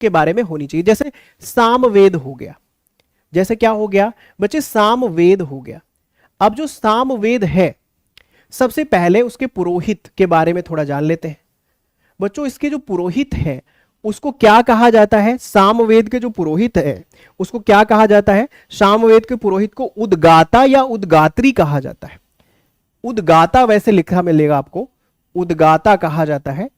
के बारे में होनी चाहिए। जैसे सामवेद हो गया, जैसे क्या हो गया बच्चे, सामवेद हो गया। अब जो सामवेद है, सबसे पहले उसके पुरोहित के बारे में थोड़ा जान लेते हैं बच्चों। इसके जो पुरोहित है उसको क्या कहा जाता है? सामवेद के जो पुरोहित है उसको क्या कहा जाता है? सामवेद के पुरोहित को उद्गाता या उद्गात्री कहा जाता है। उद्गाता वैसे लिखा मिलेगा आपको, उद्गाता कहा जाता है,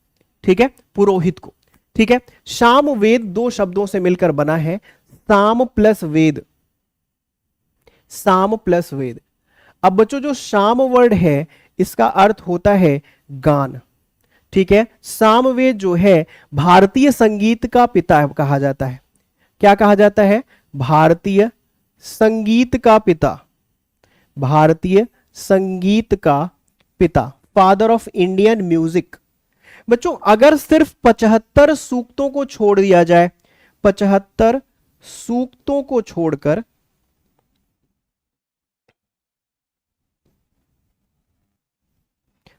ठीक है, पुरोहित को। ठीक है, सामवेद दो शब्दों से मिलकर बना है, साम प्लस वेद, साम प्लस वेद। अब बच्चों जो साम वर्ड है इसका अर्थ होता है गान। ठीक है, सामवेद जो है भारतीय संगीत का पिता कहा जाता है। क्या कहा जाता है? भारतीय संगीत का पिता, भारतीय संगीत का पिता, फादर ऑफ इंडियन म्यूजिक। बच्चों अगर सिर्फ 75 सूक्तों को छोड़ दिया जाए, 75 सूक्तों को छोड़कर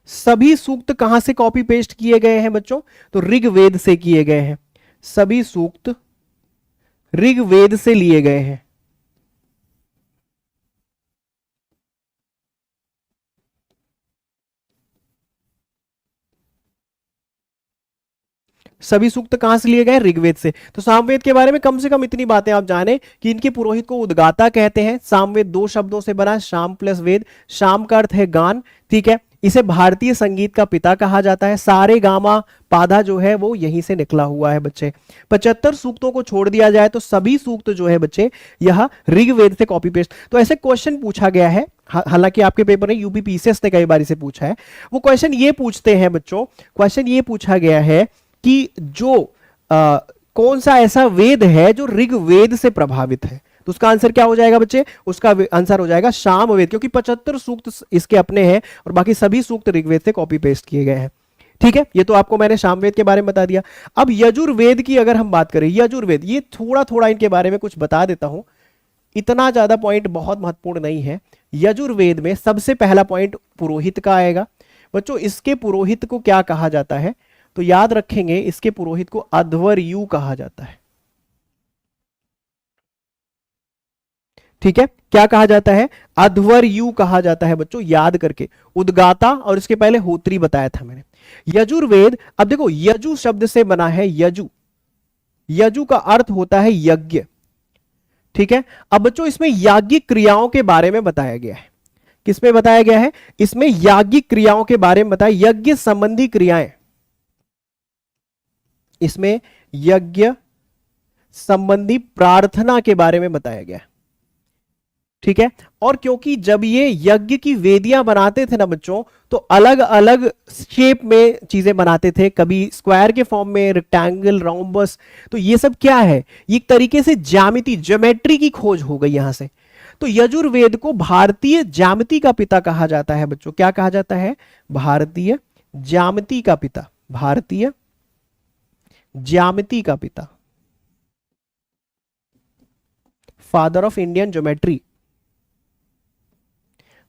सभी सूक्त कहां से कॉपी पेस्ट किए गए हैं बच्चों? तो ऋग्वेद से किए गए हैं। सभी सूक्त ऋग्वेद से लिए गए हैं। सभी सूक्त कहां से लिए गए? ऋग्वेद से। तो सामवेद के बारे में कम से कम इतनी बातें आप जाने कि इनके पुरोहित को उद्गाता कहते हैं। सामवेद दो शब्दों से बना, शाम प्लस वेद। शाम का अर्थ है गान, ठीक है। इसे भारतीय संगीत का पिता कहा जाता है। सारे गामा पाधा जो है वो यहीं से निकला हुआ है बच्चे। 75 सूक्तों को छोड़ दिया जाए तो सभी सूक्त जो है बच्चे यह ऋग्वेद से कॉपी पेस्ट। तो ऐसे क्वेश्चन पूछा गया है, हालांकि आपके पेपर में यूपीपीसीएस ने कई बार इसे पूछा है। वो क्वेश्चन ये पूछते हैं बच्चों, क्वेश्चन ये पूछा गया है कि जो कौन सा ऐसा वेद है जो ऋग्वेद से प्रभावित है? तो उसका आंसर क्या हो जाएगा बच्चे? उसका आंसर हो जाएगा सामवेद, क्योंकि 75 सूक्त इसके अपने हैं और बाकी सभी सूक्त ऋग्वेद से कॉपी पेस्ट किए गए हैं। ठीक है, ये तो आपको मैंने सामवेद के बारे में बता दिया। अब यजुर्वेद की अगर हम बात करें, यजुर्वेद, ये थोड़ा थोड़ा इनके बारे में कुछ बता देता हूं, इतना ज्यादा पॉइंट बहुत महत्वपूर्ण नहीं है। यजुर्वेद में सबसे पहला पॉइंट पुरोहित का आएगा बच्चों। इसके पुरोहित को क्या कहा जाता है? तो याद रखेंगे, इसके पुरोहित को अध्वर्यु कहा जाता है। ठीक है, क्या कहा जाता है? अध्वर्यु कहा जाता है बच्चों, याद करके। उद्गाता और इसके पहले होत्री बताया था मैंने। यजुर्वेद, अब देखो यजु शब्द से बना है, यजु, यजु का अर्थ होता है यज्ञ। ठीक है, अब बच्चों इसमें याज्ञिक क्रियाओं के बारे में बताया गया है। किसमें बताया गया है? इसमें याज्ञिक क्रियाओं के बारे में बताया, यज्ञ संबंधी क्रियाएं। इसमें यज्ञ संबंधी प्रार्थना के बारे में बताया गया है। ठीक है, और क्योंकि जब ये यज्ञ की वेदियां बनाते थे ना बच्चों, तो अलग अलग शेप में चीजें बनाते थे, कभी स्क्वायर के फॉर्म में, रेक्टेंगल, रोम्बस। तो ये सब क्या है? ये एक तरीके से ज्यामिति, ज्योमेट्री की खोज हो गई यहां से। तो यजुर्वेद को भारतीय ज्यामिति का पिता कहा जाता है बच्चों। क्या कहा जाता है? भारतीय ज्यामिति का पिता, भारतीय ज्यामिति का पिता, फादर ऑफ इंडियन ज्योमेट्री,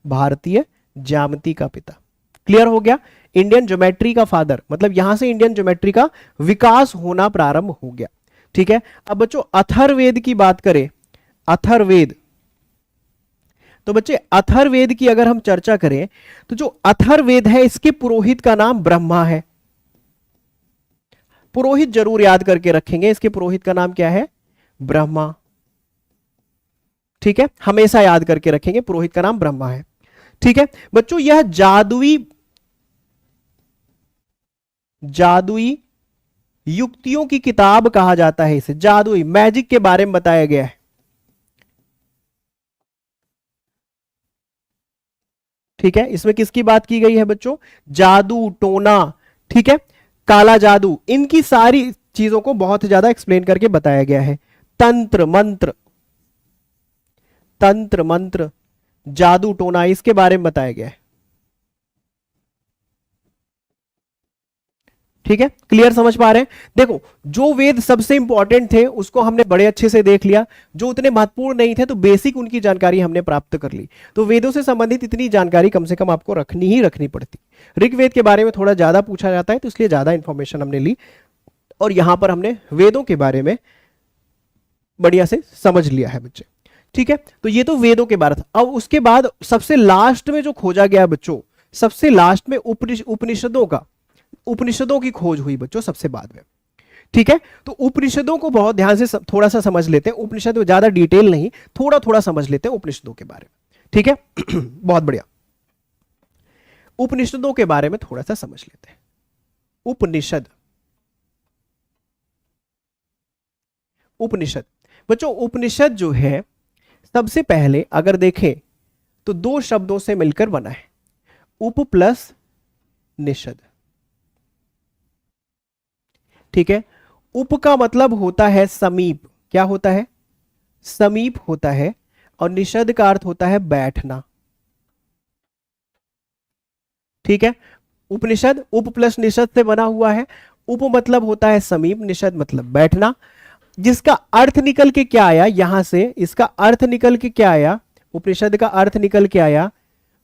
भारतीय ज्यामिति का पिता। क्लियर हो गया? इंडियन ज्योमेट्री का फादर, मतलब यहां से इंडियन ज्योमेट्री का विकास होना प्रारंभ हो गया। ठीक है, अब बच्चों अथर्ववेद की बात करें, अथर्ववेद, तो बच्चे अथर्ववेद की अगर हम चर्चा करें तो जो अथर्ववेद है इसके पुरोहित का नाम ब्रह्मा है। पुरोहित जरूर याद करके रखेंगे, इसके पुरोहित का नाम क्या है? ब्रह्मा। ठीक है, हमेशा याद करके रखेंगे, पुरोहित का नाम ब्रह्मा है। ठीक है बच्चों, यह जादुई युक्तियों की किताब कहा जाता है इसे। जादुई, मैजिक के बारे में बताया गया है। ठीक है, इसमें किसकी बात की गई है बच्चों? जादू, टोना, ठीक है, काला जादू, इनकी सारी चीजों को बहुत ज्यादा एक्सप्लेन करके बताया गया है। तंत्र मंत्र, तंत्र मंत्र, जादू टोना, इसके बारे में बताया गया है। ठीक है, क्लियर समझ पा रहे हैं? देखो जो वेद सबसे इंपॉर्टेंट थे उसको हमने बड़े अच्छे से देख लिया, जो उतने महत्वपूर्ण नहीं थे तो बेसिक उनकी जानकारी हमने प्राप्त कर ली। तो वेदों से संबंधित इतनी जानकारी कम से कम आपको रखनी ही रखनी पड़ती। ऋग्वेद के बारे में थोड़ा ज्यादा पूछा जाता है तो इसलिए ज्यादा इंफॉर्मेशन हमने ली। और यहां पर हमने वेदों के बारे में बढ़िया से समझ लिया है बच्चे। ठीक है, तो ये तो वेदों के बारे था। अब उसके बाद सबसे लास्ट में जो खोजा गया बच्चों, सबसे लास्ट में उपनिषदों की खोज हुई बच्चों सबसे बाद में। ठीक है, तो उपनिषदों को बहुत ध्यान से थोड़ा सा समझ लेते हैं। उपनिषद में ज्यादा डिटेल नहीं, थोड़ा थोड़ा समझ लेते हैं उपनिषदों के बारे में। ठीक है बहुत बढ़िया, उपनिषदों के बारे में थोड़ा सा समझ लेते हैं। उपनिषद बच्चों, उपनिषद जो है सबसे पहले अगर देखें तो दो शब्दों से मिलकर बना है, उप प्लस निषद। ठीक है, उप का मतलब होता है समीप, क्या होता है, समीप होता है, और निषद का अर्थ होता है बैठना। ठीक है, उपनिषद उप प्लस निषद से बना हुआ है। उप मतलब होता है समीप, निषद मतलब बैठना, जिसका अर्थ निकल के क्या आया यहां से, इसका अर्थ निकल के क्या आया, उपनिषद का अर्थ निकल के आया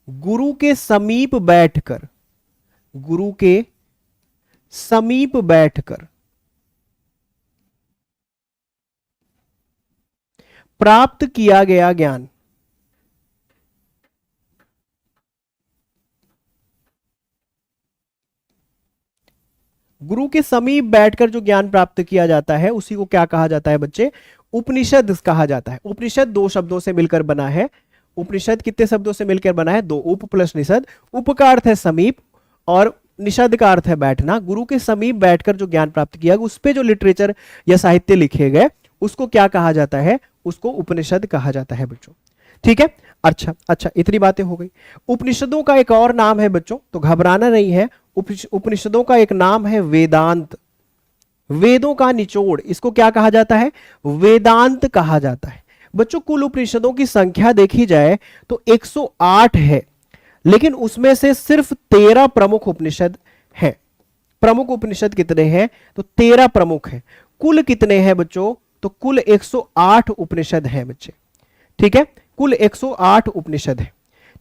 गुरु के समीप बैठकर, गुरु के समीप बैठकर प्राप्त किया गया ज्ञान। गुरु के समीप बैठकर जो ज्ञान प्राप्त किया जाता है उसी को क्या कहा जाता है बच्चे, उपनिषद कहा जाता है। उपनिषद दो शब्दों से मिलकर बना है। उपनिषद कितने शब्दों से मिलकर बना है, दो, उप प्लस निषद। उप का अर्थ है समीप और निषद का अर्थ है बैठना। गुरु के समीप बैठकर जो ज्ञान प्राप्त किया, उस पे जो लिटरेचर या साहित्य लिखे गए उसको क्या कहा जाता है, उसको उपनिषद कहा जाता है बच्चों। ठीक है, अच्छा इतनी बातें हो गई। उपनिषदों का एक और नाम है बच्चों, तो घबराना नहीं है, उपनिषदों का एक नाम है वेदांत। वेदों का निचोड़, इसको क्या कहा जाता है, वेदांत कहा जाता है। बच्चों कुल उपनिषदों की संख्या देखी जाए तो 108 है, लेकिन उसमें से सिर्फ 13 प्रमुख उपनिषद हैं। प्रमुख उपनिषद कितने हैं, तो 13 प्रमुख हैं। कुल कितने हैं बच्चों, तो कुल 108 उपनिषद हैं बच्चे। ठीक है, कुल 108 उपनिषद है।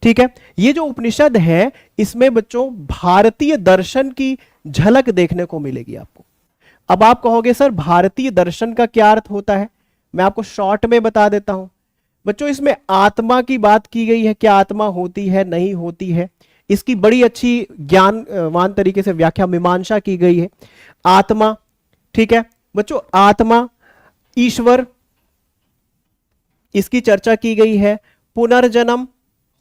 ठीक है, ये जो उपनिषद है इसमें बच्चों भारतीय दर्शन की झलक देखने को मिलेगी आपको। अब आप कहोगे सर भारतीय दर्शन का क्या अर्थ होता है, मैं आपको शॉर्ट में बता देता हूं बच्चों। इसमें आत्मा की बात की गई है, क्या आत्मा होती है नहीं होती है, इसकी बड़ी अच्छी ज्ञानवान तरीके से व्याख्या मीमांसा की गई है। आत्मा, ठीक है बच्चों, आत्मा, ईश्वर, इसकी चर्चा की गई है। पुनर्जन्म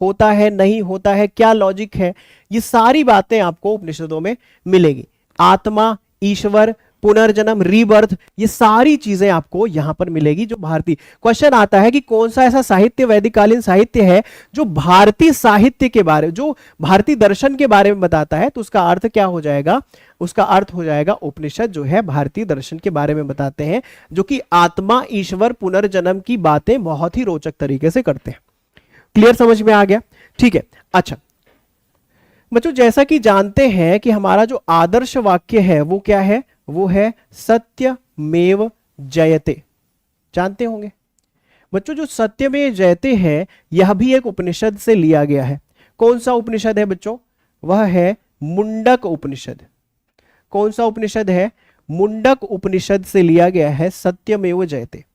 होता है नहीं होता है, क्या लॉजिक है, ये सारी बातें आपको उपनिषदों में मिलेगी। आत्मा, ईश्वर, पुनर्जन्म, रीबर्थ, ये सारी चीजें आपको यहां पर मिलेगी। जो भारतीय क्वेश्चन आता है कि कौन सा ऐसा साहित्य वैदिक कालीन साहित्य है जो भारतीय साहित्य के बारे, जो भारतीय दर्शन के बारे में बताता है, तो उसका अर्थ क्या हो जाएगा, उसका अर्थ हो जाएगा उपनिषद जो है भारतीय दर्शन के बारे में बताते हैं, जो कि आत्मा, ईश्वर, पुनर्जन्म की बातें बहुत ही रोचक तरीके से करते हैं। क्लियर, समझ में आ गया। ठीक है, अच्छा बच्चों जैसा कि जानते हैं कि हमारा जो आदर्श वाक्य है वो क्या है, वो है सत्यमेव जयते। जानते होंगे बच्चों, जो सत्यमेव जयते है यह भी एक उपनिषद से लिया गया है। कौन सा उपनिषद है बच्चों, वह है मुंडक उपनिषद। कौन सा उपनिषद है, मुंडक उपनिषद से लिया गया है सत्यमेव जयते।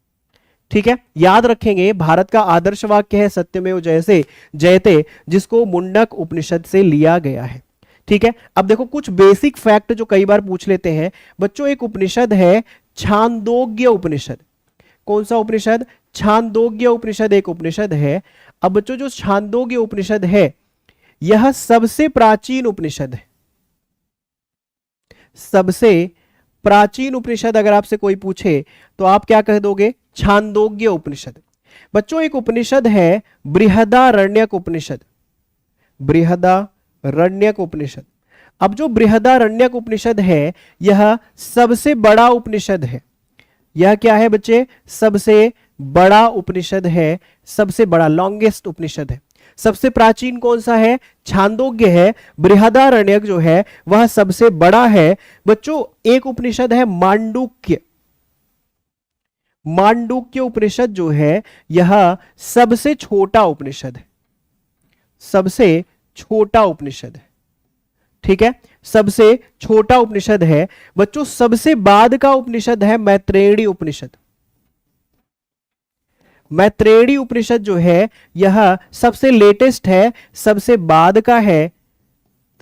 ठीक है, याद रखेंगे भारत का आदर्श वाक्य है सत्यमेव जयते, जिसको मुंडक उपनिषद से लिया गया है। ठीक है, अब देखो कुछ बेसिक फैक्ट जो कई बार पूछ लेते हैं बच्चों। एक उपनिषद है छांदोग्य उपनिषद। कौन सा उपनिषद, छांदोग्य उपनिषद एक उपनिषद है। अब बच्चों जो छांदोग्य उपनिषद है यह सबसे प्राचीन उपनिषद है। सबसे प्राचीन उपनिषद अगर आपसे कोई पूछे तो आप क्या कह दोगे, छांदोग्य उपनिषद। बच्चों एक उपनिषद है बृहदारण्यक उपनिषद। बृहदारण्यक उपनिषद, अब जो बृहदारण्यक उपनिषद है यह सबसे बड़ा उपनिषद है। यह क्या है बच्चे, सबसे बड़ा उपनिषद है, सबसे बड़ा, लॉन्गेस्ट उपनिषद है। सबसे प्राचीन कौन सा है, छांदोग्य है। बृहदारण्यक जो है वह सबसे बड़ा है। बच्चों एक उपनिषद है मांडुक्य। मांडुक्य उपनिषद जो है यह सबसे छोटा उपनिषद है, सबसे छोटा उपनिषद है। ठीक है, सबसे छोटा उपनिषद है बच्चों, सबसे बाद का उपनिषद है मैत्रेयी उपनिषद। मैत्रेयी उपनिषद जो है यह सबसे लेटेस्ट है, सबसे बाद का है।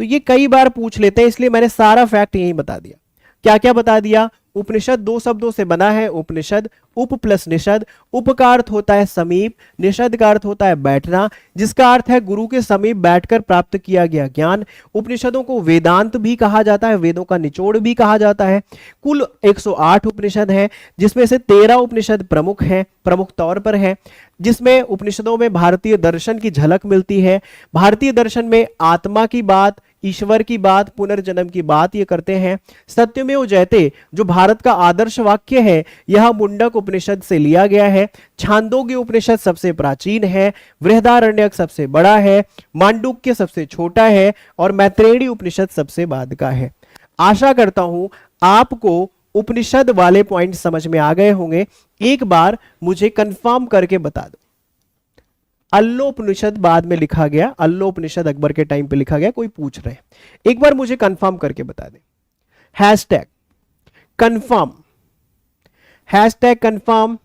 तो ये कई बार पूछ लेते हैं, इसलिए मैंने सारा फैक्ट यही बता दिया। क्या क्या बता दिया? उपनिषद दो शब्दों से बना है, उपनिषद, उप प्लस निषद। उप का अर्थ होता है समीप, निषद का अर्थ होता है बैठना, जिसका अर्थ है गुरु के समीप बैठकर प्राप्त किया गया ज्ञान। उपनिषदों को वेदांत भी कहा जाता है, वेदों का निचोड़ भी कहा जाता है। कुल 108 उपनिषद हैं, जिसमें से 13 उपनिषद प्रमुख हैं, प्रमुख तौर पर है, जिसमें उपनिषदों में भारतीय दर्शन की झलक मिलती है। भारतीय दर्शन में आत्मा की बात, ईश्वर की बात, पुनर्जन्म की बात ये करते हैं। सत्यमेव जयते जो भारत का आदर्श वाक्य है, यह मुंडक उपनिषद से लिया गया है। छांदोग्य उपनिषद सबसे प्राचीन है, बृहदारण्यक सबसे बड़ा है, मांडुक्य सबसे छोटा है और मैत्रेयी उपनिषद सबसे बाद का है। आशा करता हूं आपको उपनिषद वाले पॉइंट समझ में आ गए होंगे। एक बार मुझे कंफर्म करके बता दो, अल्लोपनिषद बाद में लिखा गया, अल्लोपनिषद अकबर के टाइम पे लिखा गया, कोई पूछ रहे हैं, एक बार मुझे कंफर्म करके बता दें। Hashtag confirm, hashtag confirm.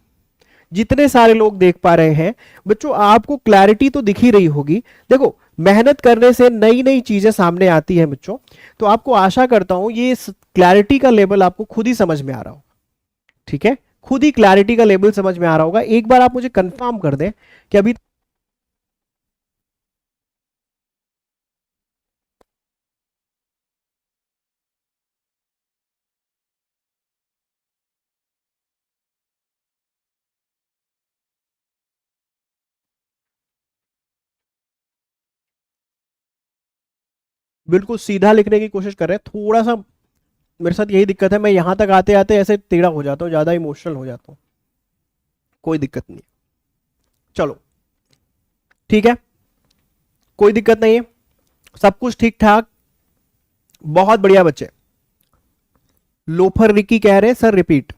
जितने सारे लोग देख पा रहे हैं बच्चों, आपको क्लैरिटी तो दिख ही रही होगी। देखो, मेहनत करने से नई नई चीजें सामने आती हैं बच्चों, तो आपको आशा करता हूं ये क्लैरिटी का लेवल आपको खुद ही समझ में आ रहा होगा। ठीक है, खुद ही क्लैरिटी का लेवल समझ में आ रहा होगा। एक बार आप मुझे कंफर्म कर दें कि अभी बिल्कुल सीधा लिखने की कोशिश कर रहे हैं। थोड़ा सा मेरे साथ यही दिक्कत है, मैं यहां तक आते आते ऐसे टेढ़ा हो जाता हूं, ज्यादा इमोशनल हो जाता हूं। कोई दिक्कत नहीं, चलो ठीक है, कोई दिक्कत नहीं है, सब कुछ ठीक ठाक, बहुत बढ़िया बच्चे। लोफर रिकी कह रहे हैं सर रिपीट,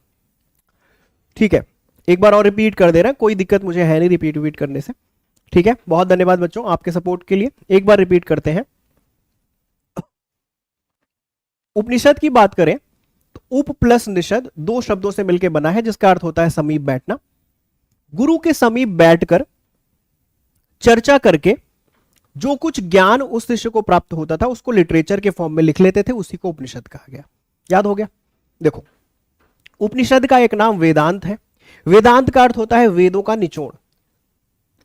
ठीक है, एक बार और रिपीट कर दे रहा है, कोई दिक्कत मुझे है नहीं रिपीट करने से। ठीक है, बहुत धन्यवाद बच्चों आपके सपोर्ट के लिए। एक बार रिपीट करते हैं। उपनिषद की बात करें तो उप प्लस निषद दो शब्दों से मिलकर बना है, जिसका अर्थ होता है समीप बैठना। गुरु के समीप बैठकर चर्चा करके जो कुछ ज्ञान उस शिष्य को प्राप्त होता था उसको लिटरेचर के फॉर्म में लिख लेते थे, उसी को उपनिषद कहा गया। याद हो गया? देखो, उपनिषद का एक नाम वेदांत है। वेदांत का अर्थ होता है वेदों का निचोड़।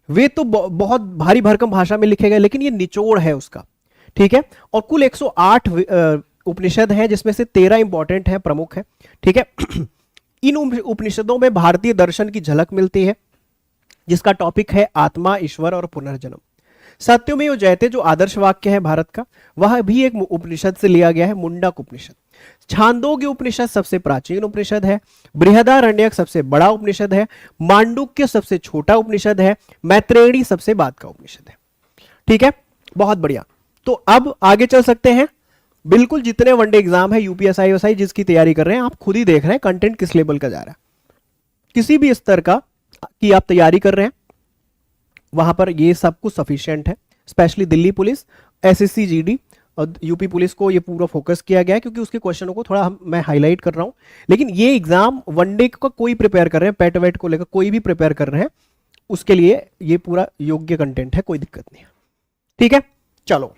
वेद तो बहुत भारी भरकम भाषा में लिखे गए, लेकिन ये निचोड़ है उसका। ठीक है, और कुल 108 उपनिषद हैं, जिसमें से 13 इंपॉर्टेंट हैं, प्रमुख हैं। ठीक है, इन उपनिषदों में भारतीय दर्शन की झलक मिलती है, जिसका टॉपिक है आत्मा, ईश्वर और पुनर्जन्म। सत्यमेव जयते जो आदर्श वाक्य है भारत का, वह भी एक उपनिषद से लिया गया है, मुंडक उपनिषद। छांदोग्य उपनिषद सबसे प्राचीन उपनिषद है, बृहदारण्यक सबसे बड़ा उपनिषद है, मांडुक्य सबसे छोटा उपनिषद है, मैत्रेयी सबसे बाद का उपनिषद है। ठीक है, बहुत बढ़िया। तो अब आगे चल सकते हैं। बिल्कुल, जितने वनडे एग्जाम है यूपीएसआई वसाई जिसकी तैयारी कर रहे हैं, आप खुद ही देख रहे हैं कंटेंट किस लेवल का जा रहा है। किसी भी स्तर का की आप तैयारी कर रहे हैं, वहां पर ये सब कुछ सफिशिएंट है। Specially Delhi police, SSC GD और यूपी पुलिस को ये पूरा फोकस किया गया है, क्योंकि उसके क्वेश्चनों को थोड़ा मैं हाईलाइट कर रहा हूं। लेकिन ये एग्जाम वनडे का कोई प्रिपेयर कर रहे हैं, पेट वेट को लेकर कोई भी प्रिपेयर कर रहे हैं, उसके लिए ये पूरा योग्य कंटेंट है, कोई दिक्कत नहीं है। ठीक है, चलो।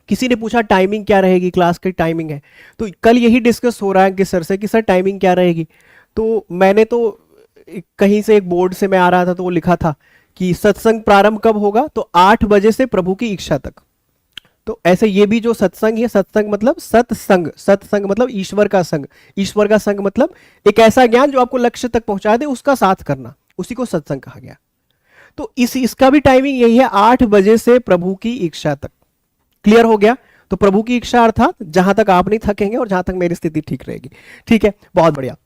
किसी ने पूछा टाइमिंग क्या रहेगी, क्लास की टाइमिंग है, तो कल यही डिस्कस हो रहा है कि सर से कि सर टाइमिंग क्या रहेगी। तो मैंने तो कहीं से एक बोर्ड से मैं आ रहा था तो वो लिखा था कि सत्संग प्रारंभ कब होगा, तो 8 बजे से प्रभु की इच्छा तक। तो ऐसे ये भी जो सत्संग है, सत्संग मतलब सत्संग, सत्संग मतलब ईश्वर का संग, ईश्वर का संग मतलब एक ऐसा ज्ञान जो आपको लक्ष्य तक पहुंचा दे, उसका साथ करना, उसी को सत्संग कहा गया। तो इसका भी टाइमिंग यही है, 8 बजे से प्रभु की इच्छा तक। क्लियर हो गया? तो प्रभु की इच्छा अर्थात जहां तक आप नहीं थकेंगे और जहां तक मेरी स्थिति ठीक रहेगी। ठीक है, बहुत बढ़िया।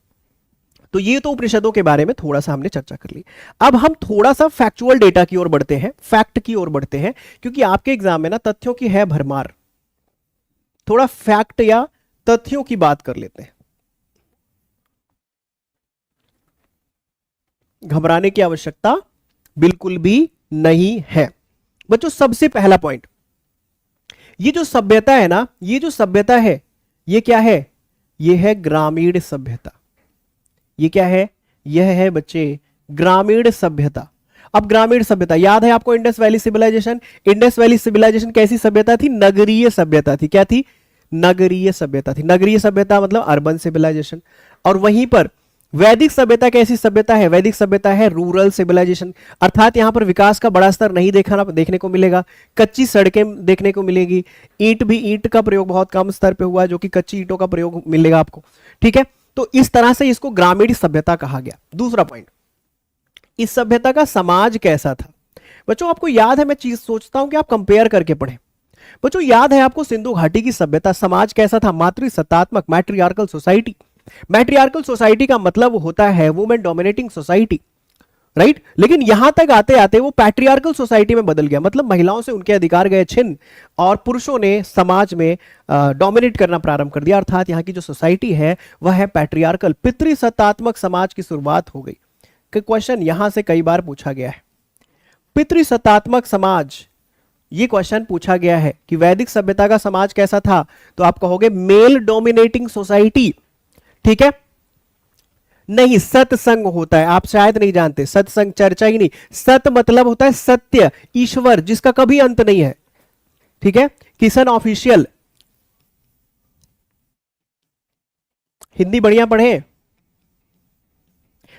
तो ये तो उपनिषदों के बारे में थोड़ा सा हमने चर्चा कर ली। अब हम थोड़ा सा फैक्चुअल डेटा की ओर बढ़ते हैं, फैक्ट की ओर बढ़ते हैं, क्योंकि आपके एग्जाम में ना तथ्यों की है भरमार। थोड़ा फैक्ट या तथ्यों की बात कर लेते हैं। घबराने की आवश्यकता बिल्कुल भी नहीं है बच्चों। सबसे पहला पॉइंट, ये जो सभ्यता है ना, ये जो सभ्यता है, ये क्या है? ये है ग्रामीण सभ्यता। ये क्या है? यह है बच्चे ग्रामीण सभ्यता। अब ग्रामीण सभ्यता याद है आपको, Indus Valley civilisation. Indus Valley civilisation कैसी सभ्यता थी? नगरीय सभ्यता थी। क्या थी? नगरीय सभ्यता थी। नगरीय सभ्यता मतलब अर्बन सिविलाइजेशन। और वहीं पर वैदिक सभ्यता कैसी सभ्यता है? वैदिक सभ्यता है रूरल सिविलाइजेशन। अर्थात यहां पर विकास का बड़ा स्तर नहीं देखने को मिलेगा। कच्ची सड़कें देखने को मिलेगी। ईंट का प्रयोग बहुत कम स्तर पे हुआ, जो कि कच्ची ईंटों का प्रयोग मिलेगा आपको। ठीक है, तो इस तरह से इसको ग्रामीण सभ्यता कहा गया। दूसरा पॉइंट, इस सभ्यता का समाज कैसा था? बच्चों आपको याद है, मैं चीज सोचता हूं कि आप कंपेयर करके पढ़ें। बच्चों याद है आपको सिंधु घाटी की सभ्यता, समाज कैसा था? मातृसत्तात्मक, मैट्रियार्कल सोसाइटी। मैट्रियार्कल सोसाइटी का मतलब होता है वुमेन डोमिनेटिंग सोसाइटी, राइट? लेकिन यहां तक आते आते वो पैट्रियार्कल सोसाइटी में बदल गया। मतलब महिलाओं से उनके अधिकार गए छिन और पुरुषों ने समाज में डोमिनेट करना प्रारंभ कर दिया। अर्थात यहां की जो सोसाइटी है वह है पैट्रियार्कल, पितृसत्तात्मक समाज की शुरुआत हो गई। क्वेश्चन यहां से कई बार पूछा गया है, पितृसत्तात्मक समाज, ये क्वेश्चन पूछा गया है कि वैदिक सभ्यता का समाज कैसा था? तो आप कहोगे मेल डोमिनेटिंग सोसाइटी। ठीक है, नहीं, सत्संग होता है, आप शायद नहीं जानते, सत्संग चर्चा ही नहीं। सत मतलब होता है सत्य, ईश्वर, जिसका कभी अंत नहीं है। ठीक है, किशन ऑफिशियल, हिंदी बढ़िया पढ़े।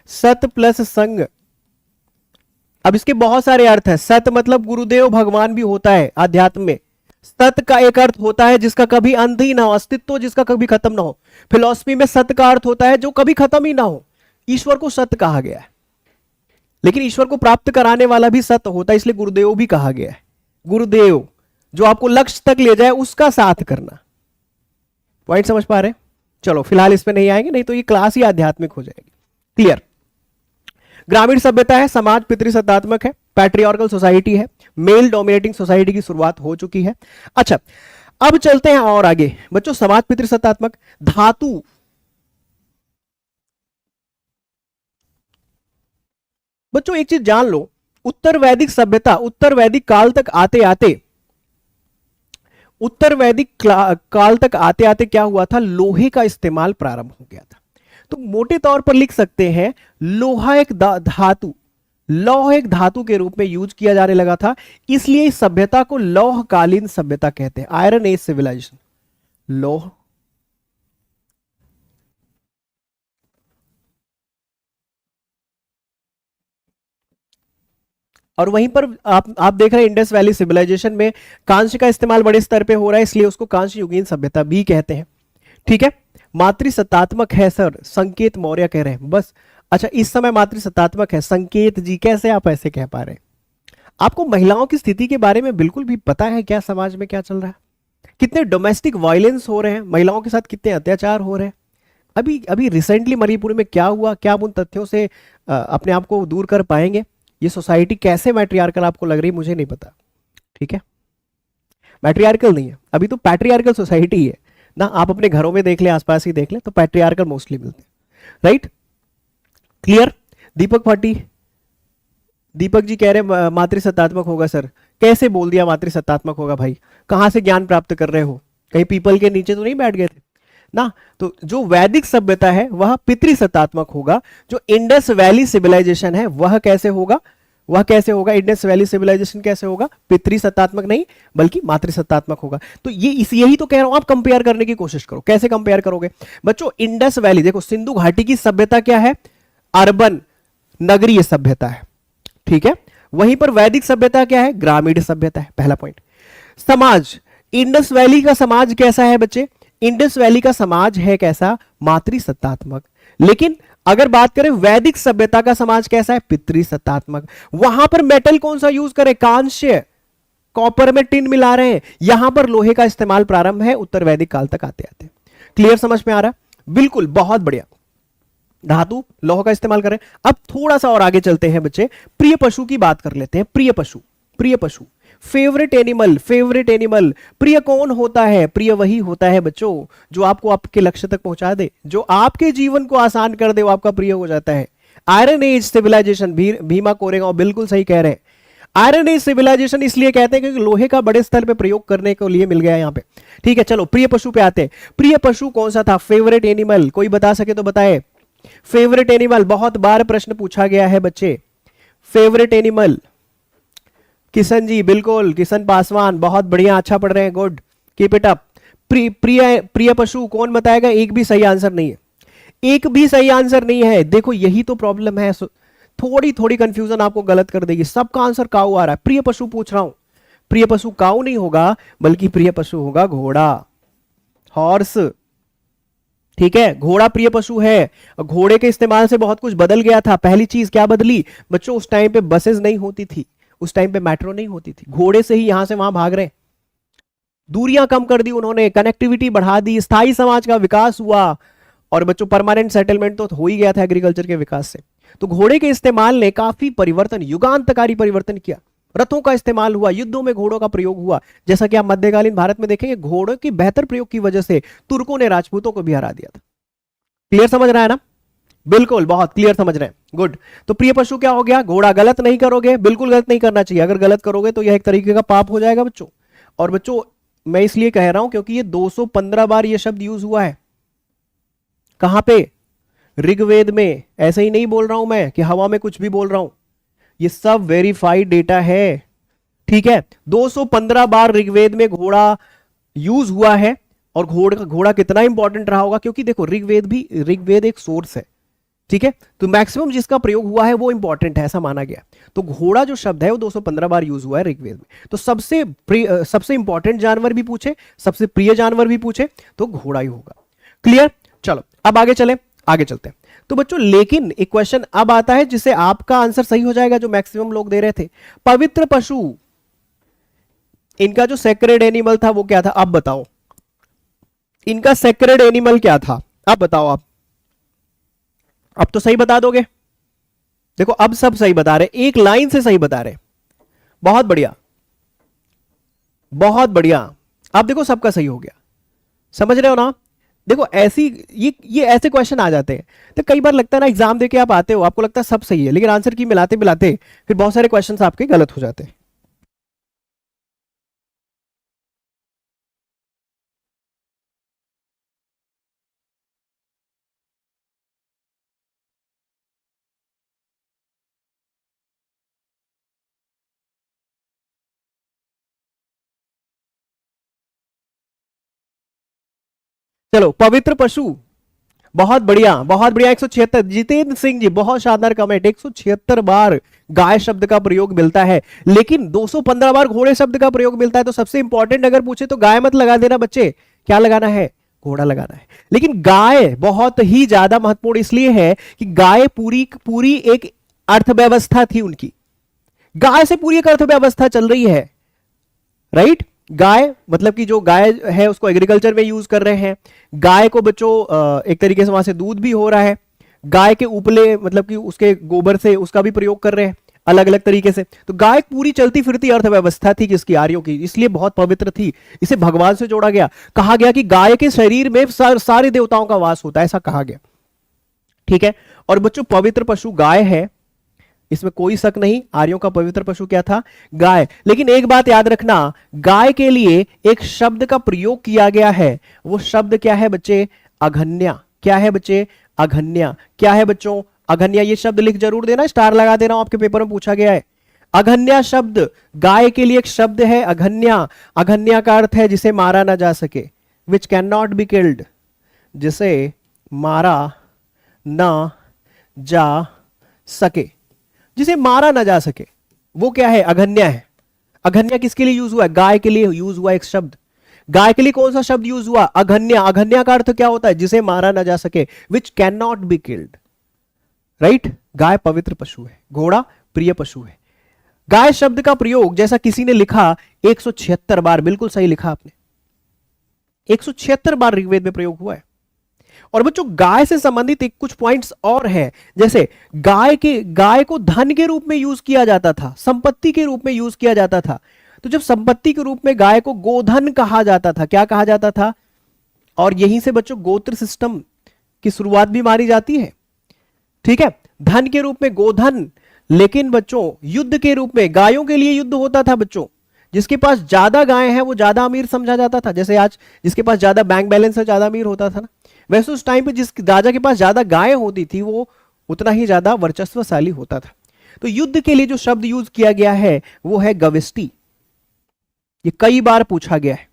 सत प्लस संग, अब इसके बहुत सारे अर्थ हैं। सत मतलब गुरुदेव भगवान भी होता है अध्यात्म में। सत का एक अर्थ होता है जिसका कभी अंत ही ना हो, अस्तित्व जिसका कभी खत्म ना हो। फिलॉसफी में सत का अर्थ होता है जो कभी खत्म ही ना हो। ईश्वर को सत कहा गया है, लेकिन ईश्वर को प्राप्त कराने वाला भी सत होता है, इसलिए गुरुदेव भी कहा गया है। गुरुदेव जो आपको लक्ष्य तक ले जाए, उसका साथ करना। पॉइंट समझ पा रहे? चलो फिलहाल इस पे नहीं आएंगे, नहीं तो ये क्लास ही आध्यात्मिक हो जाएगी। क्लियर? ग्रामीण सभ्यता है, समाज पितृसत्तात्मक है, पैट्रियार्कल सोसाइटी है, मेल डोमिनेटिंग सोसाइटी की शुरुआत हो चुकी है। अच्छा, अब चलते हैं और आगे। बच्चों समाज पितृसत्तात्मक, धातु, बच्चों एक चीज जान लो, उत्तर वैदिक सभ्यता, उत्तर वैदिक काल तक आते आते, उत्तर वैदिक काल तक आते आते क्या हुआ था? लोहे का इस्तेमाल प्रारंभ हो गया था। तो मोटे तौर पर लिख सकते हैं लोहा एक धातु, लौह एक धातु के रूप में यूज किया जाने लगा था, इसलिए इस सभ्यता को लौहकालीन सभ्यता कहते हैं, आयरन एज सिविलाइजेशन। लौह, और वहीं पर आप देख रहे हैं इंडस वैली सिविलाइजेशन में कांस्य का इस्तेमाल बड़े स्तर पे हो रहा है, इसलिए उसको कांस्य युगीन सभ्यता भी कहते हैं। ठीक है, मातृसत्तात्मक है सर, संकेत मौर्य कह रहे हैं बस। अच्छा, इस समय मातृसत्तात्मक है संकेत जी, कैसे आप ऐसे कह पा रहे हैं? आपको महिलाओं की स्थिति के बारे में बिल्कुल भी पता है क्या? समाज में क्या चल रहा है, कितने डोमेस्टिक वायलेंस हो रहे हैं, महिलाओं के साथ कितने अत्याचार हो रहे हैं। अभी अभी रिसेंटली मणिपुर में क्या हुआ, क्या आप उन तथ्यों से अपने आप को दूर कर पाएंगे? ये सोसाइटी कैसे मैट्रियार्कल आपको लग रही, मुझे नहीं पता। ठीक है, मैट्रियार्कल नहीं है, अभी तो पैट्रियार्कल सोसाइटी है ना। आप अपने घरों में देख ले, आसपास ही देख ले, तो पैट्रियार्कल मोस्टली मिलते हैं, राइट? क्लियर? दीपक भाटी, दीपक जी कह रहे मातृसत्तात्मक होगा सर। कैसे बोल दिया मातृसत्तात्मक होगा भाई? कहां से ज्ञान प्राप्त कर रहे हो? कहीं पीपल के नीचे तो नहीं बैठ गए थे ना? तो जो वैदिक सभ्यता है वह पितृसत्तात्मक होगा। जो इंडस वैली सिविलाइजेशन है वह कैसे होगा? वह कैसे होगा? इंडस वैली सिविलाइजेशन कैसे होगा? पितृसत्तात्मक नहीं बल्कि मातृसत्तात्मक होगा। तो यही तो कह रहा हूं, आप कंपेयर करने की कोशिश करो। कैसे कंपेयर करोगे बच्चों? इंडस वैली देखो, सिंधु घाटी की सभ्यता क्या है? अर्बन, नगरीय सभ्यता है। ठीक है, वहीं पर वैदिक सभ्यता क्या है? ग्रामीण सभ्यता है। पहला पॉइंट। समाज, इंडस वैली का समाज कैसा है बच्चे? इंडस वैली का समाज है कैसा? मातृसत्तात्मक। लेकिन अगर बात करें वैदिक सभ्यता का समाज कैसा है? पितृसत्तात्मक। वहां पर मेटल कौन सा यूज करें? कांस्य, कॉपर में टिन मिला रहे हैं। यहां पर लोहे का इस्तेमाल प्रारंभ है उत्तर वैदिक काल तक आते आते। क्लियर, समझ में आ रहा? बिल्कुल, बहुत बढ़िया। धातु, लौह का इस्तेमाल करें। अब थोड़ा सा और आगे चलते हैं बच्चे, प्रिय पशु की बात कर लेते हैं। प्रिय पशु, प्रिय पशु, फेवरेट एनिमल, फेवरेट एनिमल। प्रिय कौन होता है? प्रिय वही होता है बच्चों जो आपको आपके लक्ष्य तक पहुंचा दे, जो आपके जीवन को आसान कर दे, वो आपका प्रिय हो जाता है। Iron Age civilisation, Bhima Koregaon बिल्कुल सही कह रहे हैं। आयरन एज सिविलाइजेशन इसलिए कहते हैं क्योंकि लोहे का बड़े स्तर पे प्रयोग करने के लिए मिल गया यहां पे। ठीक है, चलो प्रिय पशु पे आते हैं। प्रिय पशु कौन सा था? फेवरेट एनिमल कोई बता सके तो बताए। फेवरेट एनिमल बहुत बार प्रश्न पूछा गया है बच्चे। फेवरेट एनिमल किशन जी, बिल्कुल किशन पासवान, बहुत बढ़िया, अच्छा पढ़ रहे हैं, गुड, कीप इट अप। प्रिय पशु कौन बताएगा? एक भी सही आंसर नहीं है, एक भी सही आंसर नहीं है। देखो यही तो प्रॉब्लम है, थोड़ी थोड़ी कंफ्यूजन आपको गलत कर देगी। सबका आंसर काऊ आ रहा है। प्रिय पशु पूछ रहा हूं, प्रिय पशु काऊ नहीं होगा, बल्कि प्रिय पशु होगा घोड़ा, हॉर्स। ठीक है, घोड़ा प्रिय पशु है। घोड़े के इस्तेमाल से बहुत कुछ बदल गया था। पहली चीज क्या बदली बच्चों? उस टाइम पे बसेस नहीं होती थी, उस टाइम पे मेट्रो नहीं होती थी, घोड़े से ही यहां से वहां भाग रहे हैं। दूरियां कम कर दी उन्होंने, कनेक्टिविटी बढ़ा दी, स्थायी समाज का विकास हुआ, और बच्चों परमानेंट सेटलमेंट तो हो ही गया था एग्रीकल्चर के विकास से। तो घोड़े के इस्तेमाल ने काफी परिवर्तन, युगांतकारी परिवर्तन किया। रथों का इस्तेमाल हुआ, युद्धों में घोड़ों का प्रयोग हुआ। जैसा कि आप मध्यकालीन भारत में देखेंगे, घोड़ों के बेहतर प्रयोग की वजह से तुर्कों ने राजपूतों को भी हरा दिया था। क्लियर समझ रहा है ना? बिल्कुल, बहुत क्लियर समझ रहे हैं, गुड। तो प्रिय पशु क्या हो गया? घोड़ा। गलत नहीं करोगे, बिल्कुल गलत नहीं करना चाहिए। अगर गलत करोगे तो यह एक तरीके का पाप हो जाएगा बच्चों। और बच्चों मैं इसलिए कह रहा हूं क्योंकि ये 215 बार ये शब्द यूज हुआ है। कहां पे? ऋग्वेद में। ऐसे ही नहीं बोल रहा हूं मैं कि हवा में कुछ भी बोल रहा हूं, ये सब वेरीफाइड डेटा है। ठीक है, 215 बार ऋग्वेद में घोड़ा यूज हुआ है। और घोड़ा कितना इंपॉर्टेंट रहा होगा, क्योंकि देखो ऋग्वेद एक सोर्स है। ठीक है, तो मैक्सिमम जिसका प्रयोग हुआ है वो इंपॉर्टेंट है, ऐसा माना गया। तो घोड़ा जो शब्द है वो 215 बार यूज हुआ है ऋग्वेद में। तो सबसे इंपॉर्टेंट जानवर भी पूछे, सबसे प्रिय जानवर भी पूछे, तो घोड़ा ही होगा। क्लियर? चलो अब आगे चलते हैं। तो बच्चों लेकिन एक क्वेश्चन अब आता है जिसे आपका आंसर सही हो जाएगा, जो मैक्सिमम लोग दे रहे थे। पवित्र पशु, इनका जो सेक्रेड एनिमल था वो क्या था? अब बताओ, इनका सेक्रेड एनिमल क्या था? अब बताओ आप। अब तो सही बता दोगे। देखो अब सब सही बता रहे, एक लाइन से सही बता रहे। बहुत बढ़िया, बहुत बढ़िया। अब देखो सबका सही हो गया, समझ रहे हो ना? देखो ऐसी ये ऐसे क्वेश्चन आ जाते हैं तो कई बार लगता है ना, एग्जाम देके आप आते हो, आपको लगता है सब सही है, लेकिन आंसर की मिलाते मिलाते फिर बहुत सारे क्वेश्चंस आपके गलत हो जाते हैं। चलो पवित्र पशु, बहुत बढ़िया बहुत बढ़िया। 176, जितेंद्र सिंह जी बहुत शानदार कमेंट। 176 बार गाय शब्द का प्रयोग मिलता है, लेकिन 215 बार घोड़े शब्द का प्रयोग मिलता है। तो सबसे इंपॉर्टेंट अगर पूछे तो गाय मत लगा देना बच्चे, क्या लगाना है? घोड़ा लगाना है। लेकिन गाय बहुत ही ज्यादा महत्वपूर्ण इसलिए है कि गाय पूरी पूरी एक अर्थव्यवस्था थी उनकी। गाय से पूरी एक अर्थव्यवस्था चल रही है, राइट? गाय मतलब कि जो गाय है उसको एग्रीकल्चर में यूज कर रहे हैं। गाय को बच्चों एक तरीके से वहां से दूध भी हो रहा है। गाय के उपले मतलब कि उसके गोबर से उसका भी प्रयोग कर रहे हैं अलग अलग तरीके से। तो गाय पूरी चलती फिरती अर्थव्यवस्था थी किसकी? आर्यों की, इसलिए बहुत पवित्र थी। इसे भगवान से जोड़ा गया। कहा गया कि गाय के शरीर में सारे देवताओं का वास होता है, ऐसा कहा गया। ठीक है, और बच्चों पवित्र पशु गाय है, इसमें कोई शक नहीं। आर्यों का पवित्र पशु क्या था? गाय। लेकिन एक बात याद रखना, गाय के लिए एक शब्द का प्रयोग किया गया है। वो शब्द क्या है बच्चे? अघन्या। क्या है बच्चे? अघन्या। क्या है बच्चों? अघन्या। ये शब्द लिख जरूर देना, स्टार लगा देना, आपके पेपर में पूछा गया है। अघन्या शब्द गाय के लिए एक शब्द है, अघन्या। अघन्या का अर्थ है जिसे मारा ना जा सके, which can not be killed, जिसे मारा ना जा सके, जिसे मारा ना जा सके, वो क्या है? अघन्या है। अघन्या किसके लिए यूज हुआ है? गाय के लिए यूज हुआ एक शब्द। गाय के लिए कौन सा शब्द यूज हुआ? अघन्या। अघन्या का अर्थ क्या होता है? जिसे मारा ना जा सके, which can not be killed, right? गाय पवित्र पशु है, घोड़ा प्रिय पशु है। गाय शब्द का प्रयोग जैसा किसी ने लिखा 176 बार, बिल्कुल सही लिखा आपने, 176 बार ऋग्वेद में प्रयोग हुआ है। और बच्चों गाय से संबंधित एक कुछ पॉइंट्स और हैं, जैसे गाय को धन के रूप में यूज किया जाता था, संपत्ति के रूप में यूज किया जाता था। तो जब संपत्ति के रूप में गाय को गोधन कहा जाता था, क्या कहा जाता था? और यहीं से बच्चों गोत्र सिस्टम की शुरुआत भी मानी जाती है। ठीक है, धन के रूप में गोधन, लेकिन बच्चों युद्ध के रूप में गायों के लिए युद्ध होता था बच्चों। जिसके पास ज्यादा गाय है वो ज्यादा अमीर समझा जाता था, जैसे आज जिसके पास ज्यादा बैंक बैलेंस है ज्यादा अमीर होता था ना, वैसे उस टाइम पे जिस राजा के पास ज्यादा गाय होती थी वो उतना ही ज्यादा वर्चस्वशाली होता था। तो युद्ध के लिए जो शब्द यूज किया गया है वो है गविष्टि। ये कई बार पूछा गया है।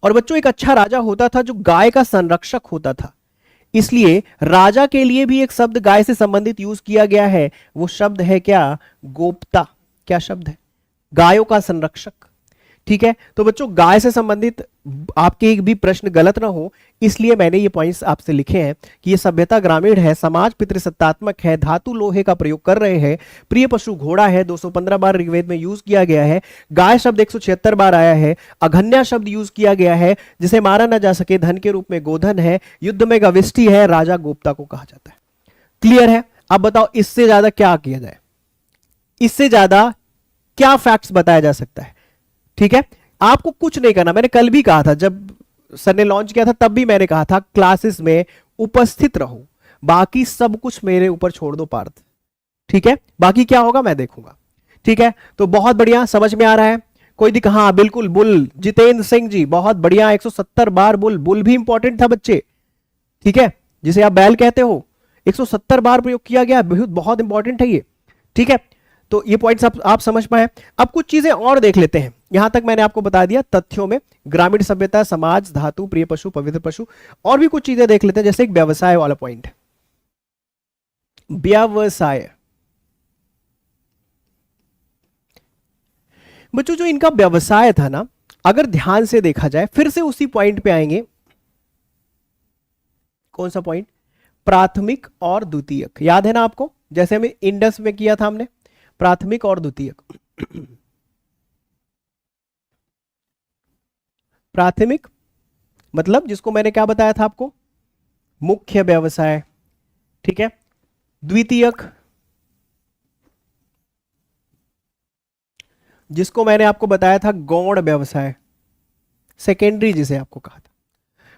और बच्चों एक अच्छा राजा होता था जो गाय का संरक्षक होता था, इसलिए राजा के लिए भी एक शब्द गाय से संबंधित यूज किया गया है। वो शब्द है क्या? गोप्ता। क्या शब्द है? गायों का संरक्षक। ठीक है, तो बच्चों गाय से संबंधित आपके एक भी प्रश्न गलत ना हो इसलिए मैंने ये पॉइंट्स आपसे लिखे हैं कि ये सभ्यता ग्रामीण है, समाज पितृसत्तात्मक है, धातु लोहे का प्रयोग कर रहे हैं, प्रिय पशु घोड़ा है, 215 बार ऋग्वेद में यूज किया गया है, गाय शब्द 176 बार आया है, अघन्या शब्द यूज किया गया है, जिसे मारा ना जा सके धन के रूप में गोधन है, युद्ध में गविष्टि है, राजा गोप्ता को कहा जाता है। क्लियर है? अब बताओ इससे ज्यादा क्या किया जाए, इससे ज्यादा क्या फैक्ट्स बताया जा सकता है? ठीक है, आपको कुछ नहीं करना। मैंने कल भी कहा था, जब सर ने लॉन्च किया था तब भी मैंने कहा था क्लासेस में उपस्थित रहो, बाकी सब कुछ मेरे ऊपर छोड़ दो पार्थ। ठीक है, बाकी क्या होगा मैं देखूंगा। ठीक है, तो बहुत बढ़िया, समझ में आ रहा है? कोई दिक्कत? हाँ बिल्कुल, बुल जितेंद्र सिंह जी बहुत बढ़िया, 170 बार बुल। बुल भी इंपॉर्टेंट था बच्चे, ठीक है, जिसे आप बैल कहते हो, 170 बार प्रयोग किया गया, बहुत इंपॉर्टेंट है ये। ठीक है, तो ये पॉइंट्स आप समझ पाए। अब कुछ चीजें और देख लेते हैं। यहां तक मैंने आपको बता दिया तथ्यों में, ग्रामीण सभ्यता, समाज, धातु, प्रिय पशु, पवित्र पशु, और भी कुछ चीजें देख लेते हैं, जैसे एक व्यवसाय वाला पॉइंट है। व्यवसाय, बच्चों जो इनका व्यवसाय था ना, अगर ध्यान से देखा जाए, फिर से उसी पॉइंट पे आएंगे। कौन सा पॉइंट? प्राथमिक और द्वितीयक। याद है ना आपको, जैसे हमें इंडस में किया था हमने, प्राथमिक और द्वितीयक। प्राथमिक मतलब जिसको मैंने क्या बताया था आपको, मुख्य व्यवसाय। ठीक है, द्वितीयक जिसको मैंने आपको बताया था गौण व्यवसाय, सेकेंडरी जिसे आपको कहा था।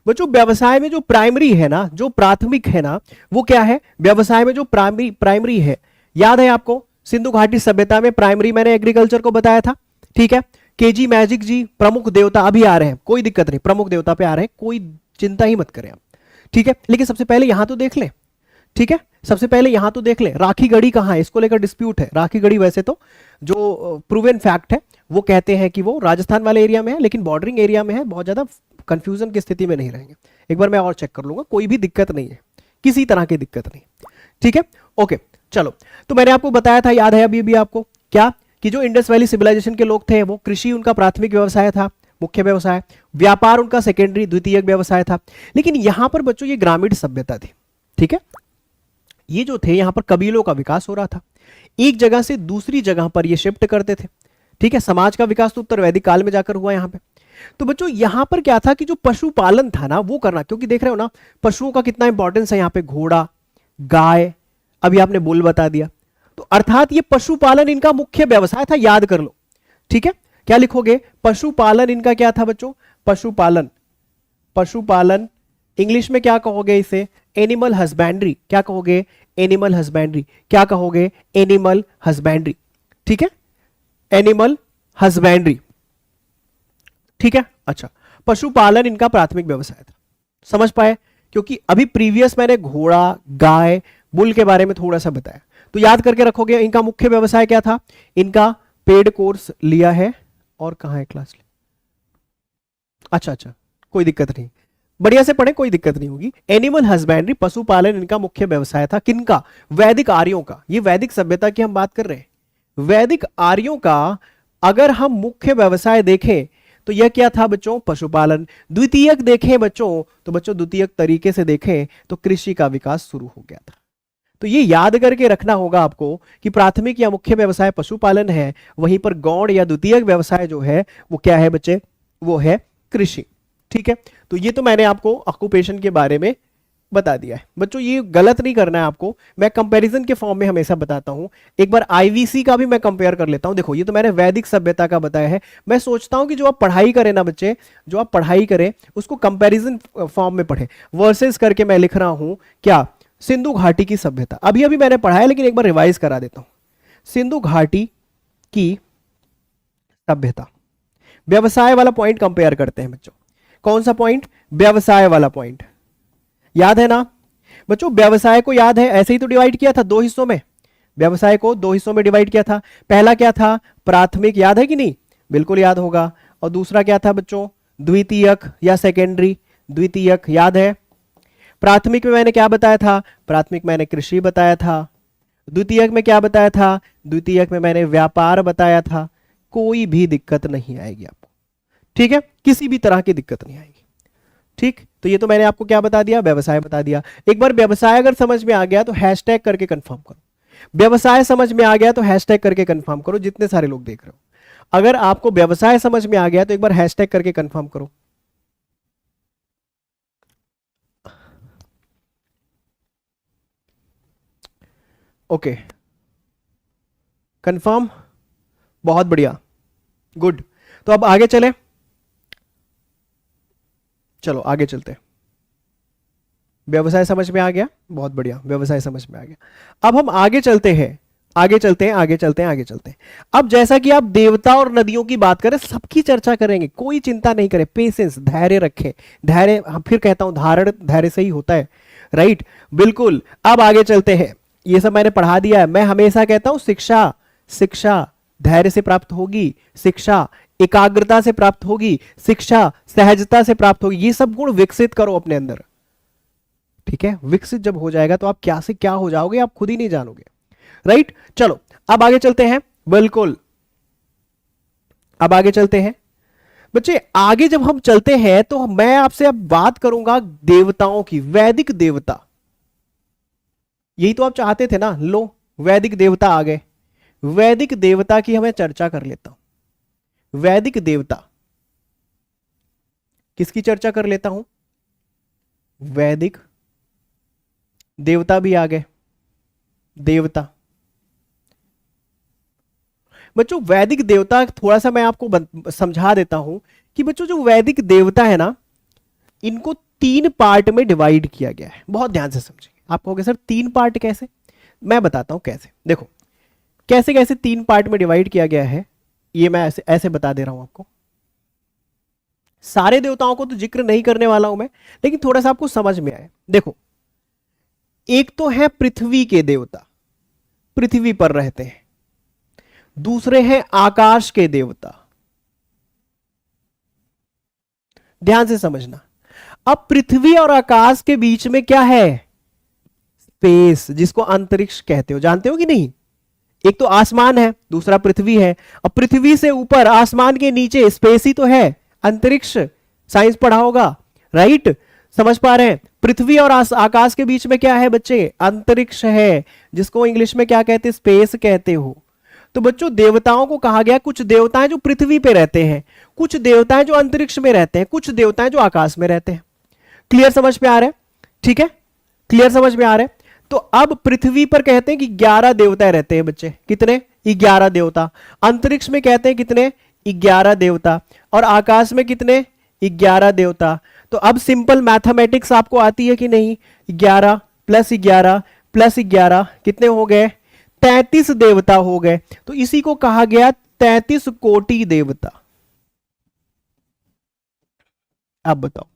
बच्चों व्यवसाय में जो प्राइमरी है ना, जो प्राथमिक है ना, वो क्या है? व्यवसाय में जो प्राइमरी है, याद है आपको सिंधु घाटी सभ्यता में प्राइमरी मैंने एग्रीकल्चर को बताया था। ठीक है, केजी मैजिक जी प्रमुख देवता अभी आ रहे हैं, कोई दिक्कत नहीं, प्रमुख देवता पे आ रहे हैं, कोई चिंता ही मत करें आप। ठीक है, लेकिन सबसे पहले यहां तो देख ले। ठीक है, सबसे पहले यहां तो देख ले, राखी गढ़ी कहां है, इसको लेकर डिस्प्यूट है। राखी गढ़ी वैसे तो जो प्रूवन फैक्ट है वो कहते हैं कि वो राजस्थान वाले एरिया में है, लेकिन बॉर्डरिंग एरिया में है, बहुत ज्यादा कंफ्यूजन की स्थिति में नहीं रहेंगे। एक बार मैं और चेक कर लूंगा, कोई भी दिक्कत नहीं है, किसी तरह की दिक्कत नहीं। ठीक है, ओके चलो, तो मैंने आपको बताया था, याद है अभी भी आपको क्या, कि जो इंडस वैली सिविलाइजेशन के लोग थे वो कृषि उनका प्राथमिक व्यवसाय था, मुख्य व्यवसाय, व्यापार उनका सेकेंडरी द्वितीयक व्यवसाय था। लेकिन यहां पर बच्चों ये ग्रामीण सभ्यता थी। ठीक है, ये जो थे यहां पर कबीलों का विकास हो रहा था, एक जगह से दूसरी जगह पर ये शिफ्ट करते थे। ठीक है, समाज का विकास तो उत्तर वैदिक काल में जाकर हुआ यहां पे। तो बच्चों यहां पर क्या था कि जो पशुपालन था ना वो करना, क्योंकि देख रहे हो ना पशुओं का कितना इंपॉर्टेंस है यहाँ पे, घोड़ा, गाय, अभी आपने बुल बता दिया, तो अर्थात ये पशुपालन इनका मुख्य व्यवसाय था, याद कर लो। ठीक है, क्या लिखोगे? पशुपालन इनका क्या था बच्चों? पशुपालन। पशुपालन इंग्लिश में क्या कहोगे इसे? Animal husbandry. क्या कहोगे? Animal husbandry. क्या कहोगे? Animal husbandry. ठीक है, एनिमल हस्बेंड्री। ठीक है, अच्छा, पशुपालन इनका प्राथमिक व्यवसाय था, समझ पाए? क्योंकि अभी प्रीवियस मैंने घोड़ा, गाय, बुल के बारे में थोड़ा सा बताया, तो याद करके रखोगे। इनका मुख्य व्यवसाय क्या था? इनका पेड कोर्स लिया है, और कहां है क्लास? अच्छा अच्छा, कोई दिक्कत नहीं, बढ़िया से पढ़े, कोई दिक्कत नहीं होगी। एनिमल हस्बेंड्री, पशुपालन इनका मुख्य व्यवसाय था। किनका? वैदिक आर्यों का। ये वैदिक सभ्यता की हम बात कर रहे हैं, वैदिक आर्यों का अगर हम मुख्य व्यवसाय देखें तो यह क्या था बच्चों? पशुपालन। द्वितीयक देखें बच्चों, तो बच्चों द्वितीयक तरीके से देखें तो कृषि का विकास शुरू हो गया था। तो ये याद करके रखना होगा आपको कि प्राथमिक या मुख्य व्यवसाय पशुपालन है, वहीं पर गौण या द्वितीयक व्यवसाय जो है वो क्या है बच्चे? वो है कृषि। ठीक है, तो ये तो मैंने आपको ऑक्यूपेशन के बारे में बता दिया है। बच्चों ये गलत नहीं करना है आपको, मैं कंपैरिजन के फॉर्म में हमेशा बताता हूं। एक बार आईवीसी का भी मैं कंपेयर कर लेता हूं। देखो ये तो मैंने वैदिक सभ्यता का बताया है, मैं सोचता हूं कि जो आप पढ़ाई करें ना बच्चे, जो आप पढ़ाई करें उसको कंपैरिजन फॉर्म में पढ़ें। वर्सेस करके मैं लिख रहा हूं क्या? सिंधु घाटी की सभ्यता, अभी अभी मैंने पढ़ा है लेकिन एक बार रिवाइज करा देता हूं। सिंधु घाटी की सभ्यता, व्यवसाय वाला पॉइंट कंपेयर करते हैं बच्चों। कौन सा पॉइंट? व्यवसाय वाला पॉइंट, याद है ना बच्चों? व्यवसाय को याद है, ऐसे ही तो डिवाइड किया था दो हिस्सों में, व्यवसाय को दो हिस्सों में डिवाइड किया था। पहला क्या था? प्राथमिक, याद है कि नहीं? बिल्कुल याद होगा। और दूसरा क्या था बच्चों? द्वितीयक या सेकेंडरी। द्वितीयक याद है? प्राथमिक में मैंने क्या बताया था? प्राथमिक मैंने कृषि बताया था। द्वितीयक में क्या बताया था? द्वितीयक में मैंने व्यापार बताया था। कोई भी दिक्कत नहीं आएगी आपको, ठीक है? किसी भी तरह की दिक्कत नहीं आएगी, ठीक? तो ये तो मैंने आपको क्या बता दिया? व्यवसाय बता दिया। एक बार व्यवसाय अगर समझ में आ गया तो हैशटैग करके कंफर्म करो। व्यवसाय समझ में आ गया तो हैशटैग करके कंफर्म करो, जितने सारे लोग देख रहे हो। अगर आपको व्यवसाय समझ में आ गया तो एक बार हैशटैग करके कंफर्म करो। ओके, कंफर्म, बहुत बढ़िया, गुड। तो अब आगे चले, चलो आगे चलते हैं। व्यवसाय समझ में आ गया, बहुत बढ़िया, व्यवसाय समझ में आ गया। अब हम आगे चलते हैं, आगे चलते हैं, आगे चलते हैं, आगे चलते हैं। अब जैसा कि आप देवता और नदियों की बात करें, सबकी चर्चा करेंगे, कोई चिंता नहीं करें, पेशेंस, धैर्य रखें। धैर्य, फिर कहता हूं, धारण धैर्य से ही होता है, राइट? बिल्कुल। अब आगे चलते हैं, ये सब मैंने पढ़ा दिया है। मैं हमेशा कहता हूं शिक्षा, शिक्षा धैर्य से प्राप्त होगी, शिक्षा एकाग्रता से प्राप्त होगी, शिक्षा सहजता से प्राप्त होगी। ये सब गुण विकसित करो अपने अंदर, ठीक है? विकसित जब हो जाएगा तो आप क्या से क्या हो जाओगे आप खुद ही नहीं जानोगे, राइट? चलो अब आगे चलते हैं, बिल्कुल अब आगे चलते हैं बच्चे। आगे जब हम चलते हैं तो मैं आपसे अब बात करूंगा देवताओं की, वैदिक देवता। यही तो आप चाहते थे ना, लो वैदिक देवता आ गए। वैदिक देवता की हमें चर्चा कर लेता हूं। वैदिक देवता किसकी चर्चा कर लेता हूं? वैदिक देवता भी आ गए, देवता। बच्चों वैदिक देवता थोड़ा सा मैं आपको समझा देता हूं कि बच्चों जो वैदिक देवता है ना, इनको तीन पार्ट में डिवाइड किया गया है। बहुत ध्यान से समझेंगे। आप कहोगे सर तीन पार्ट कैसे? मैं बताता हूं कैसे। देखो कैसे कैसे तीन पार्ट में डिवाइड किया गया है, ये मैं ऐसे ऐसे बता दे रहा हूं आपको। सारे देवताओं को तो जिक्र नहीं करने वाला हूं मैं, लेकिन थोड़ा सा आपको समझ में आए। देखो, एक तो है पृथ्वी के देवता, पृथ्वी पर रहते हैं। दूसरे हैं आकाश के देवता, ध्यान से समझना। अब पृथ्वी और आकाश के बीच में क्या है? स्पेस, जिसको अंतरिक्ष कहते हो, जानते हो कि नहीं? एक तो आसमान है, दूसरा पृथ्वी है। अब पृथ्वी से ऊपर, आसमान के नीचे स्पेस ही तो है, अंतरिक्ष। साइंस पढ़ा होगा, राइट? समझ पा रहे हैं? पृथ्वी और आकाश के बीच में क्या है बच्चे? अंतरिक्ष है, जिसको इंग्लिश में क्या कहते हैं? स्पेस कहते हो। तो बच्चों देवताओं को कहा गया, कुछ देवता हैं जो पृथ्वी पे रहते हैं, कुछ देवता हैं जो अंतरिक्ष में रहते हैं, कुछ देवता हैं जो आकाश में रहते हैं। क्लियर समझ में आ रहा है? ठीक है, क्लियर समझ में आ रहा है? तो अब पृथ्वी पर कहते हैं कि 11 देवता रहते हैं बच्चे। कितने? 11 देवता। अंतरिक्ष में कहते हैं कितने? 11 देवता। और आकाश में कितने? 11 देवता। तो अब सिंपल मैथमेटिक्स आपको आती है कि नहीं? 11 प्लस 11 प्लस 11 कितने हो गए? 33 देवता हो गए। तो इसी को कहा गया 33 कोटि देवता। अब बताओ,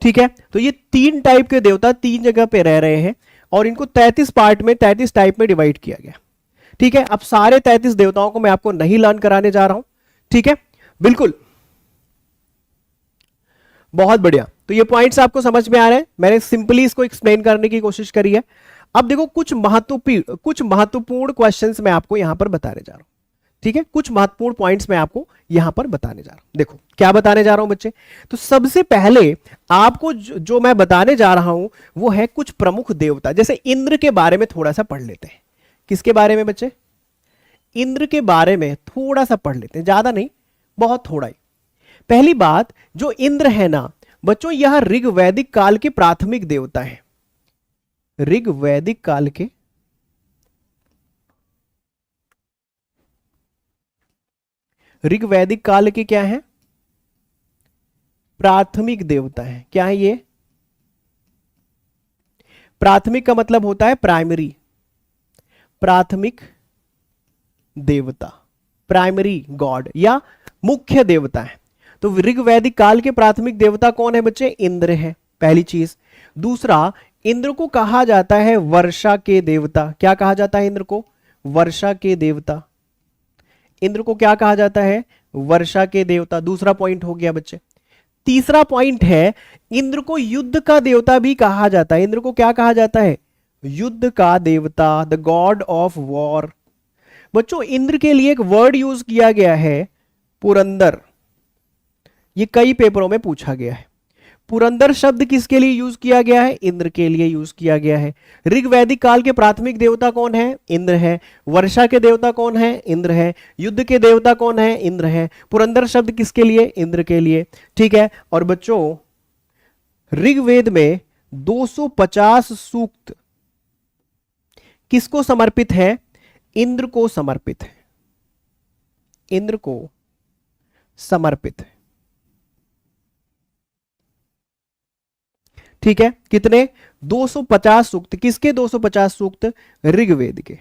ठीक है? तो ये तीन टाइप के देवता तीन जगह पे रह रहे हैं और इनको 33 पार्ट में, 33 टाइप में डिवाइड किया गया, ठीक है? अब सारे 33 देवताओं को मैं आपको नहीं लर्न कराने जा रहा हूं, ठीक है? बिल्कुल, बहुत बढ़िया। तो ये पॉइंट्स आपको समझ में आ रहे हैं, मैंने सिंपली इसको एक्सप्लेन करने की कोशिश करी है। अब देखो कुछ महत्वपूर्ण क्वेश्चंस मैं आपको यहां पर बताने जा रहा हूं, ठीक है? कुछ महत्वपूर्ण पॉइंट्स मैं आपको यहां पर बताने जा रहा हूं। देखो क्या बताने जा रहा हूं बच्चे। तो सबसे पहले आपको जो मैं बताने जा रहा हूं वो है कुछ प्रमुख देवता। जैसे इंद्र के बारे में थोड़ा सा पढ़ लेते हैं। किसके बारे में बच्चे? इंद्र के बारे में थोड़ा सा पढ़ लेते हैं, ज्यादा नहीं, बहुत थोड़ा ही। पहली बात, जो इंद्र है ना बच्चों, यह ऋग्वैदिक काल के प्राथमिक देवता है। ऋग्वैदिक काल के ऋग्वैदिक काल के क्या है? प्राथमिक देवता है। क्या है ये? प्राथमिक का मतलब होता है प्राइमरी, प्राथमिक देवता, प्राइमरी गॉड या मुख्य देवता है। तो ऋग वैदिक काल के प्राथमिक देवता कौन है बच्चे? इंद्र है, पहली चीज। दूसरा, इंद्र को कहा जाता है वर्षा के देवता। क्या कहा जाता है इंद्र को? वर्षा के देवता। इंद्र को क्या कहा जाता है? वर्षा के देवता। दूसरा पॉइंट हो गया बच्चे। तीसरा पॉइंट है, इंद्र को युद्ध का देवता भी कहा जाता है। इंद्र को क्या कहा जाता है? युद्ध का देवता, द गॉड ऑफ वॉर। बच्चों, इंद्र के लिए एक वर्ड यूज किया गया है, पुरंदर। ये कई पेपरों में पूछा गया है। पुरंदर शब्द किसके लिए यूज किया गया है? इंद्र के लिए यूज किया गया है। ऋग वैदिक काल के प्राथमिक देवता कौन है? इंद्र है। वर्षा के देवता कौन है? इंद्र है। युद्ध के देवता कौन है? इंद्र है। पुरंदर शब्द किसके लिए? इंद्र के लिए। ठीक है। और बच्चों, ऋग्वेद में 250 सूक्त किसको समर्पित है? इंद्र को समर्पित है। इंद्र को समर्पित है। ठीक है। कितने? 250 सूक्त। किसके 250 सूक्त? ऋग्वेद के।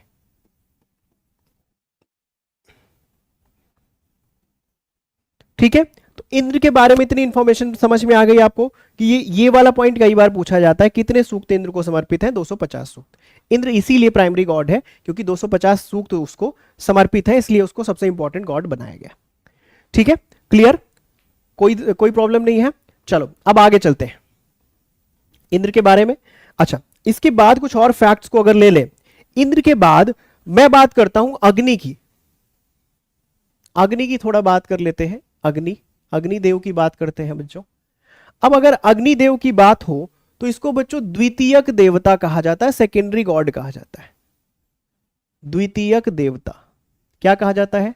ठीक है। तो इंद्र के बारे में इतनी इंफॉर्मेशन समझ में आ गई आपको कि ये वाला पॉइंट कई बार पूछा जाता है, कितने सूक्त इंद्र को समर्पित हैं? 250 सूक्त। इंद्र इसीलिए प्राइमरी गॉड है क्योंकि 250 सूक्त उसको समर्पित है, इसलिए उसको सबसे इंपॉर्टेंट गॉड बनाया गया। ठीक है, क्लियर? कोई प्रॉब्लम नहीं है। चलो अब आगे चलते हैं इंद्र के बारे में। अच्छा, इसके बाद कुछ और फैक्ट्स को अगर ले लें, इंद्र के बाद मैं बात करता हूं अग्नि की। अग्नि की थोड़ा बात कर लेते हैं। अग्निदेव की बात करते हैं बच्चों। अब अगर अग्निदेव की बात हो तो इसको बच्चों द्वितीयक देवता कहा जाता है, सेकेंडरी गॉड कहा जाता है। द्वितीयक देवता क्या कहा जाता है?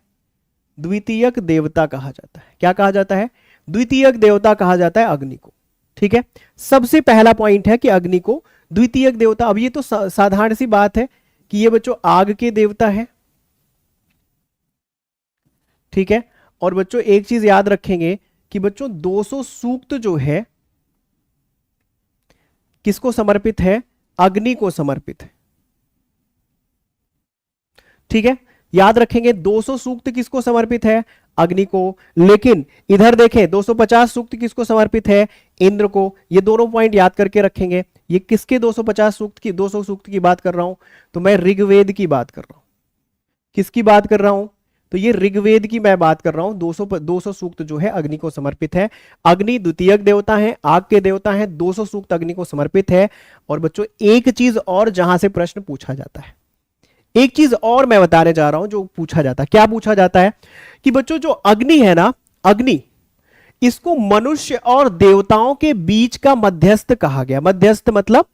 द्वितीयक देवता कहा जाता है। क्या कहा जाता है? द्वितीयक देवता कहा जाता है अग्नि को। ठीक है, सबसे पहला पॉइंट है कि अग्नि को द्वितीयक देवता। अब ये तो साधारण सी बात है कि ये बच्चों आग के देवता है। ठीक है, और बच्चों एक चीज याद रखेंगे कि बच्चों 200 सूक्त जो है किसको समर्पित है? अग्नि को समर्पित है। ठीक है, याद रखेंगे 200 सूक्त किसको समर्पित है? अग्नि को। लेकिन इधर देखें 250 सूक्त किसको समर्पित है? इंद्र को। ये दोनों पॉइंट याद करके रखेंगे। ये किसके 250 सूक्त की 200 सूक्त की बात कर रहा हूं? तो मैं ऋग्वेद की बात कर रहा हूं। किसकी बात कर रहा हूं? तो ये ऋग्वेद की मैं बात कर रहा हूं। 200 सूक्त जो है अग्नि को समर्पित है। अग्नि द्वितीयक देवता है, आग के देवता है। 200 सूक्त अग्नि को समर्पित है। और बच्चों एक चीज और जहां से प्रश्न पूछा जाता है, एक चीज और मैं बताने जा रहा हूं जो पूछा जाता है। क्या पूछा जाता है कि बच्चों जो अग्नि है ना, अग्नि, इसको मनुष्य और देवताओं के बीच का मध्यस्थ कहा गया। मध्यस्थ मतलब,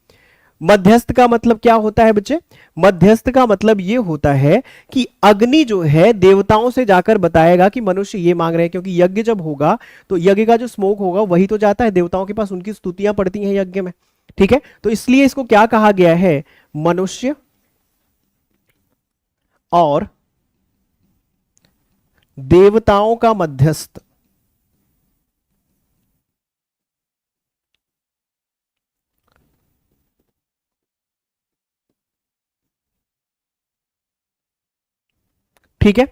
मध्यस्थ का मतलब क्या होता है बच्चे? मध्यस्थ का मतलब यह होता है कि अग्नि जो है देवताओं से जाकर बताएगा कि मनुष्य ये मांग रहे हैं, क्योंकि यज्ञ जब होगा तो यज्ञ का जो स्मोक होगा वही तो जाता है देवताओं के पास, उनकी स्तुतियां पड़ती हैं यज्ञ में। ठीक है, तो इसलिए इसको क्या कहा गया है? मनुष्य और देवताओं का मध्यस्थ। ठीक है,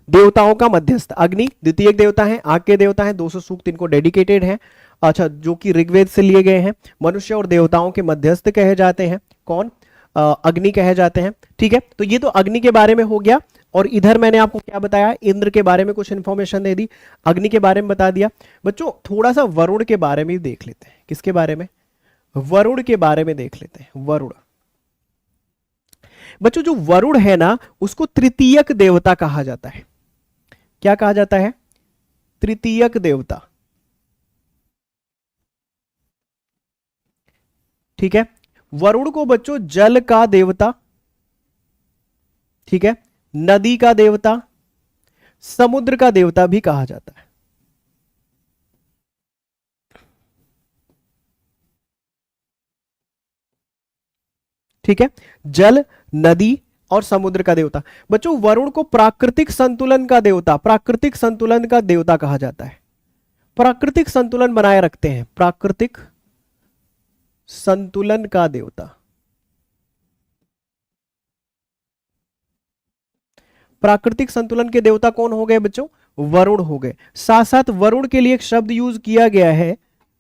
देवताओं का मध्यस्थ अग्नि द्वितीयक देवता है, आग के देवता है। 200 सूक्त इनको डेडिकेटेड है। अच्छा, जो कि ऋग्वेद से लिए गए हैं। मनुष्य और देवताओं के मध्यस्थ कहे जाते हैं। कौन? अग्नि कहे जाते हैं। ठीक है, तो ये तो अग्नि के बारे में हो गया। और इधर मैंने आपको क्या बताया? इंद्र के बारे में कुछ इंफॉर्मेशन दे दी, अग्नि के बारे में बता दिया। बच्चों थोड़ा सा वरुण के बारे में देख लेते हैं। किसके बारे में? वरुण के बारे में देख लेते हैं। वरुण, बच्चों जो वरुण है ना, उसको तृतीयक देवता कहा जाता है। क्या कहा जाता है? तृतीयक देवता। ठीक है, वरुण को बच्चों जल का देवता, ठीक है, नदी का देवता, समुद्र का देवता भी कहा जाता है। ठीक है, जल, नदी और समुद्र का देवता। बच्चों वरुण को प्राकृतिक संतुलन का देवता, प्राकृतिक संतुलन का देवता कहा जाता है। प्राकृतिक संतुलन बनाए रखते हैं, प्राकृतिक संतुलन का देवता। प्राकृतिक संतुलन के देवता कौन हो गए बच्चों? वरुण हो गए। साथ साथ वरुण के लिए एक शब्द यूज किया गया है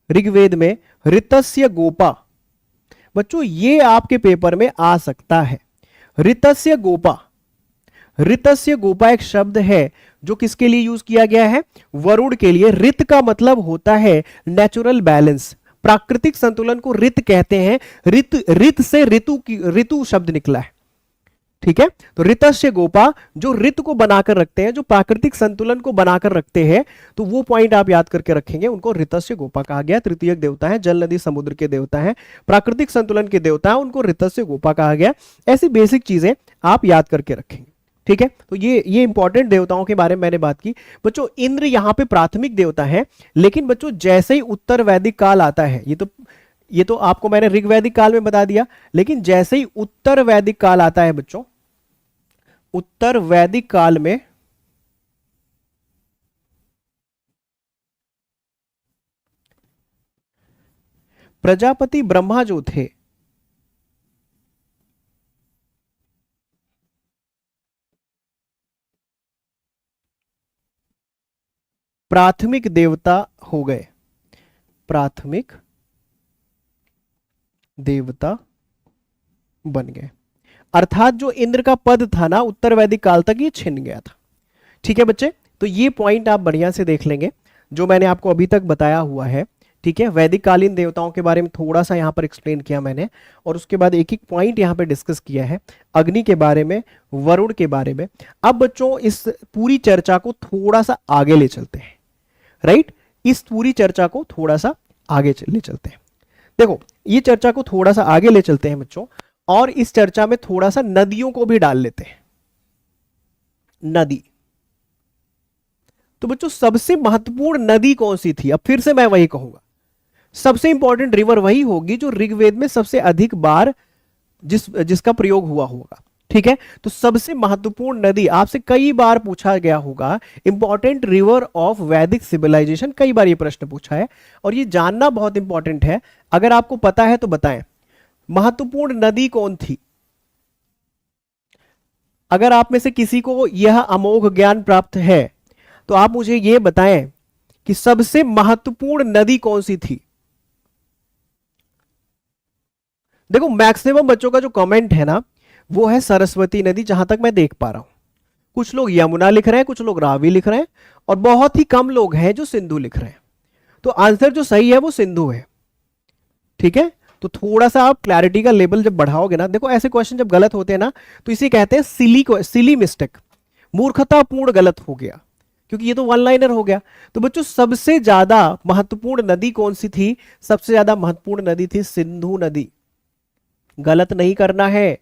ऋग्वेद में, ऋतस्य गोपा। बच्चों ये आपके पेपर में आ सकता है, ऋतस्य गोपा। ऋतस्य गोपा एक शब्द है जो किसके लिए यूज किया गया है? वरुण के लिए। ऋत का मतलब होता है नेचुरल बैलेंस, प्राकृतिक संतुलन को ऋत कहते हैं। ऋत से ऋतु शब्द निकला है, ठीक है। तो ऋतस्य गोपा, जो ऋत को बनाकर रखते हैं, जो प्राकृतिक संतुलन को बनाकर रखते हैं, तो वो पॉइंट आप याद करके रखेंगे, उनको ऋतस्य गोपा कहा गया। तृतीयक देवता है, जल नदी समुद्र के देवता है, प्राकृतिक संतुलन के देवता है, उनको ऋतस्य गोपा कहा गया। ऐसी बेसिक चीजें आप याद करके रखेंगे, ठीक है। तो ये इंपॉर्टेंट देवताओं के बारे में मैंने बात की। बच्चों इंद्र यहां पे प्राथमिक देवता है, लेकिन बच्चों जैसे ही उत्तर वैदिक काल आता है, ये तो आपको मैंने ऋग वैदिक काल में बता दिया, लेकिन जैसे ही उत्तर वैदिक काल आता है बच्चों, उत्तर वैदिक काल में प्रजापति ब्रह्मा जो थे, प्राथमिक देवता हो गए, प्राथमिक देवता बन गए। अर्थात जो इंद्र का पद था ना, उत्तर वैदिक काल तक ये छिन गया था, ठीक है बच्चे। तो ये पॉइंट आप बढ़िया से देख लेंगे जो मैंने आपको अभी तक बताया हुआ है, ठीक है। वैदिक कालीन देवताओं के बारे में थोड़ा सा यहां पर एक्सप्लेन किया मैंने, और उसके बाद एक एक पॉइंट यहां पे डिस्कस किया है, अग्नि के बारे में, वरुण के बारे में। अब बच्चों इस पूरी चर्चा को थोड़ा सा आगे ले चलते हैं, राइट। इस पूरी चर्चा को थोड़ा सा आगे ले चलते हैं। देखो ये चर्चा को थोड़ा सा आगे ले चलते हैं बच्चों, और इस चर्चा में थोड़ा सा नदियों को भी डाल लेते हैं। नदी, तो बच्चों सबसे महत्वपूर्ण नदी कौन सी थी? अब फिर से मैं वही कहूंगा, सबसे इंपॉर्टेंट रिवर वही होगी जो ऋग्वेद में सबसे अधिक बार जिसका प्रयोग हुआ होगा, ठीक है। तो सबसे महत्वपूर्ण नदी आपसे कई बार पूछा गया होगा, इंपॉर्टेंट रिवर ऑफ वैदिक सिविलाइजेशन, कई बार ये प्रश्न पूछा है, और ये जानना बहुत इंपॉर्टेंट है। अगर आपको पता है तो बताएं, महत्वपूर्ण नदी कौन थी? अगर आप में से किसी को यह अमोघ ज्ञान प्राप्त है तो आप मुझे यह बताएं कि सबसे महत्वपूर्ण नदी कौन सी थी। देखो मैक्सिमम बच्चों का जो कमेंट है ना, वो है सरस्वती नदी, जहां तक मैं देख पा रहा हूं। कुछ लोग यमुना लिख रहे हैं, कुछ लोग रावी लिख रहे हैं, और बहुत ही कम लोग हैं जो सिंधु लिख रहे हैं। तो आंसर जो सही है वो सिंधु है, ठीक है। तो थोड़ा सा आप क्लैरिटी का लेवल जब बढ़ाओगे ना, देखो ऐसे क्वेश्चन जब गलत होते हैं ना, तो इसे कहते हैं सिली मिस्टेक, मूर्खतापूर्ण गलत हो गया, क्योंकि ये तो वन लाइनर हो गया। तो बच्चों सबसे ज्यादा महत्वपूर्ण नदी कौन सी थी? सबसे ज्यादा महत्वपूर्ण नदी थी सिंधु नदी। गलत नहीं करना है,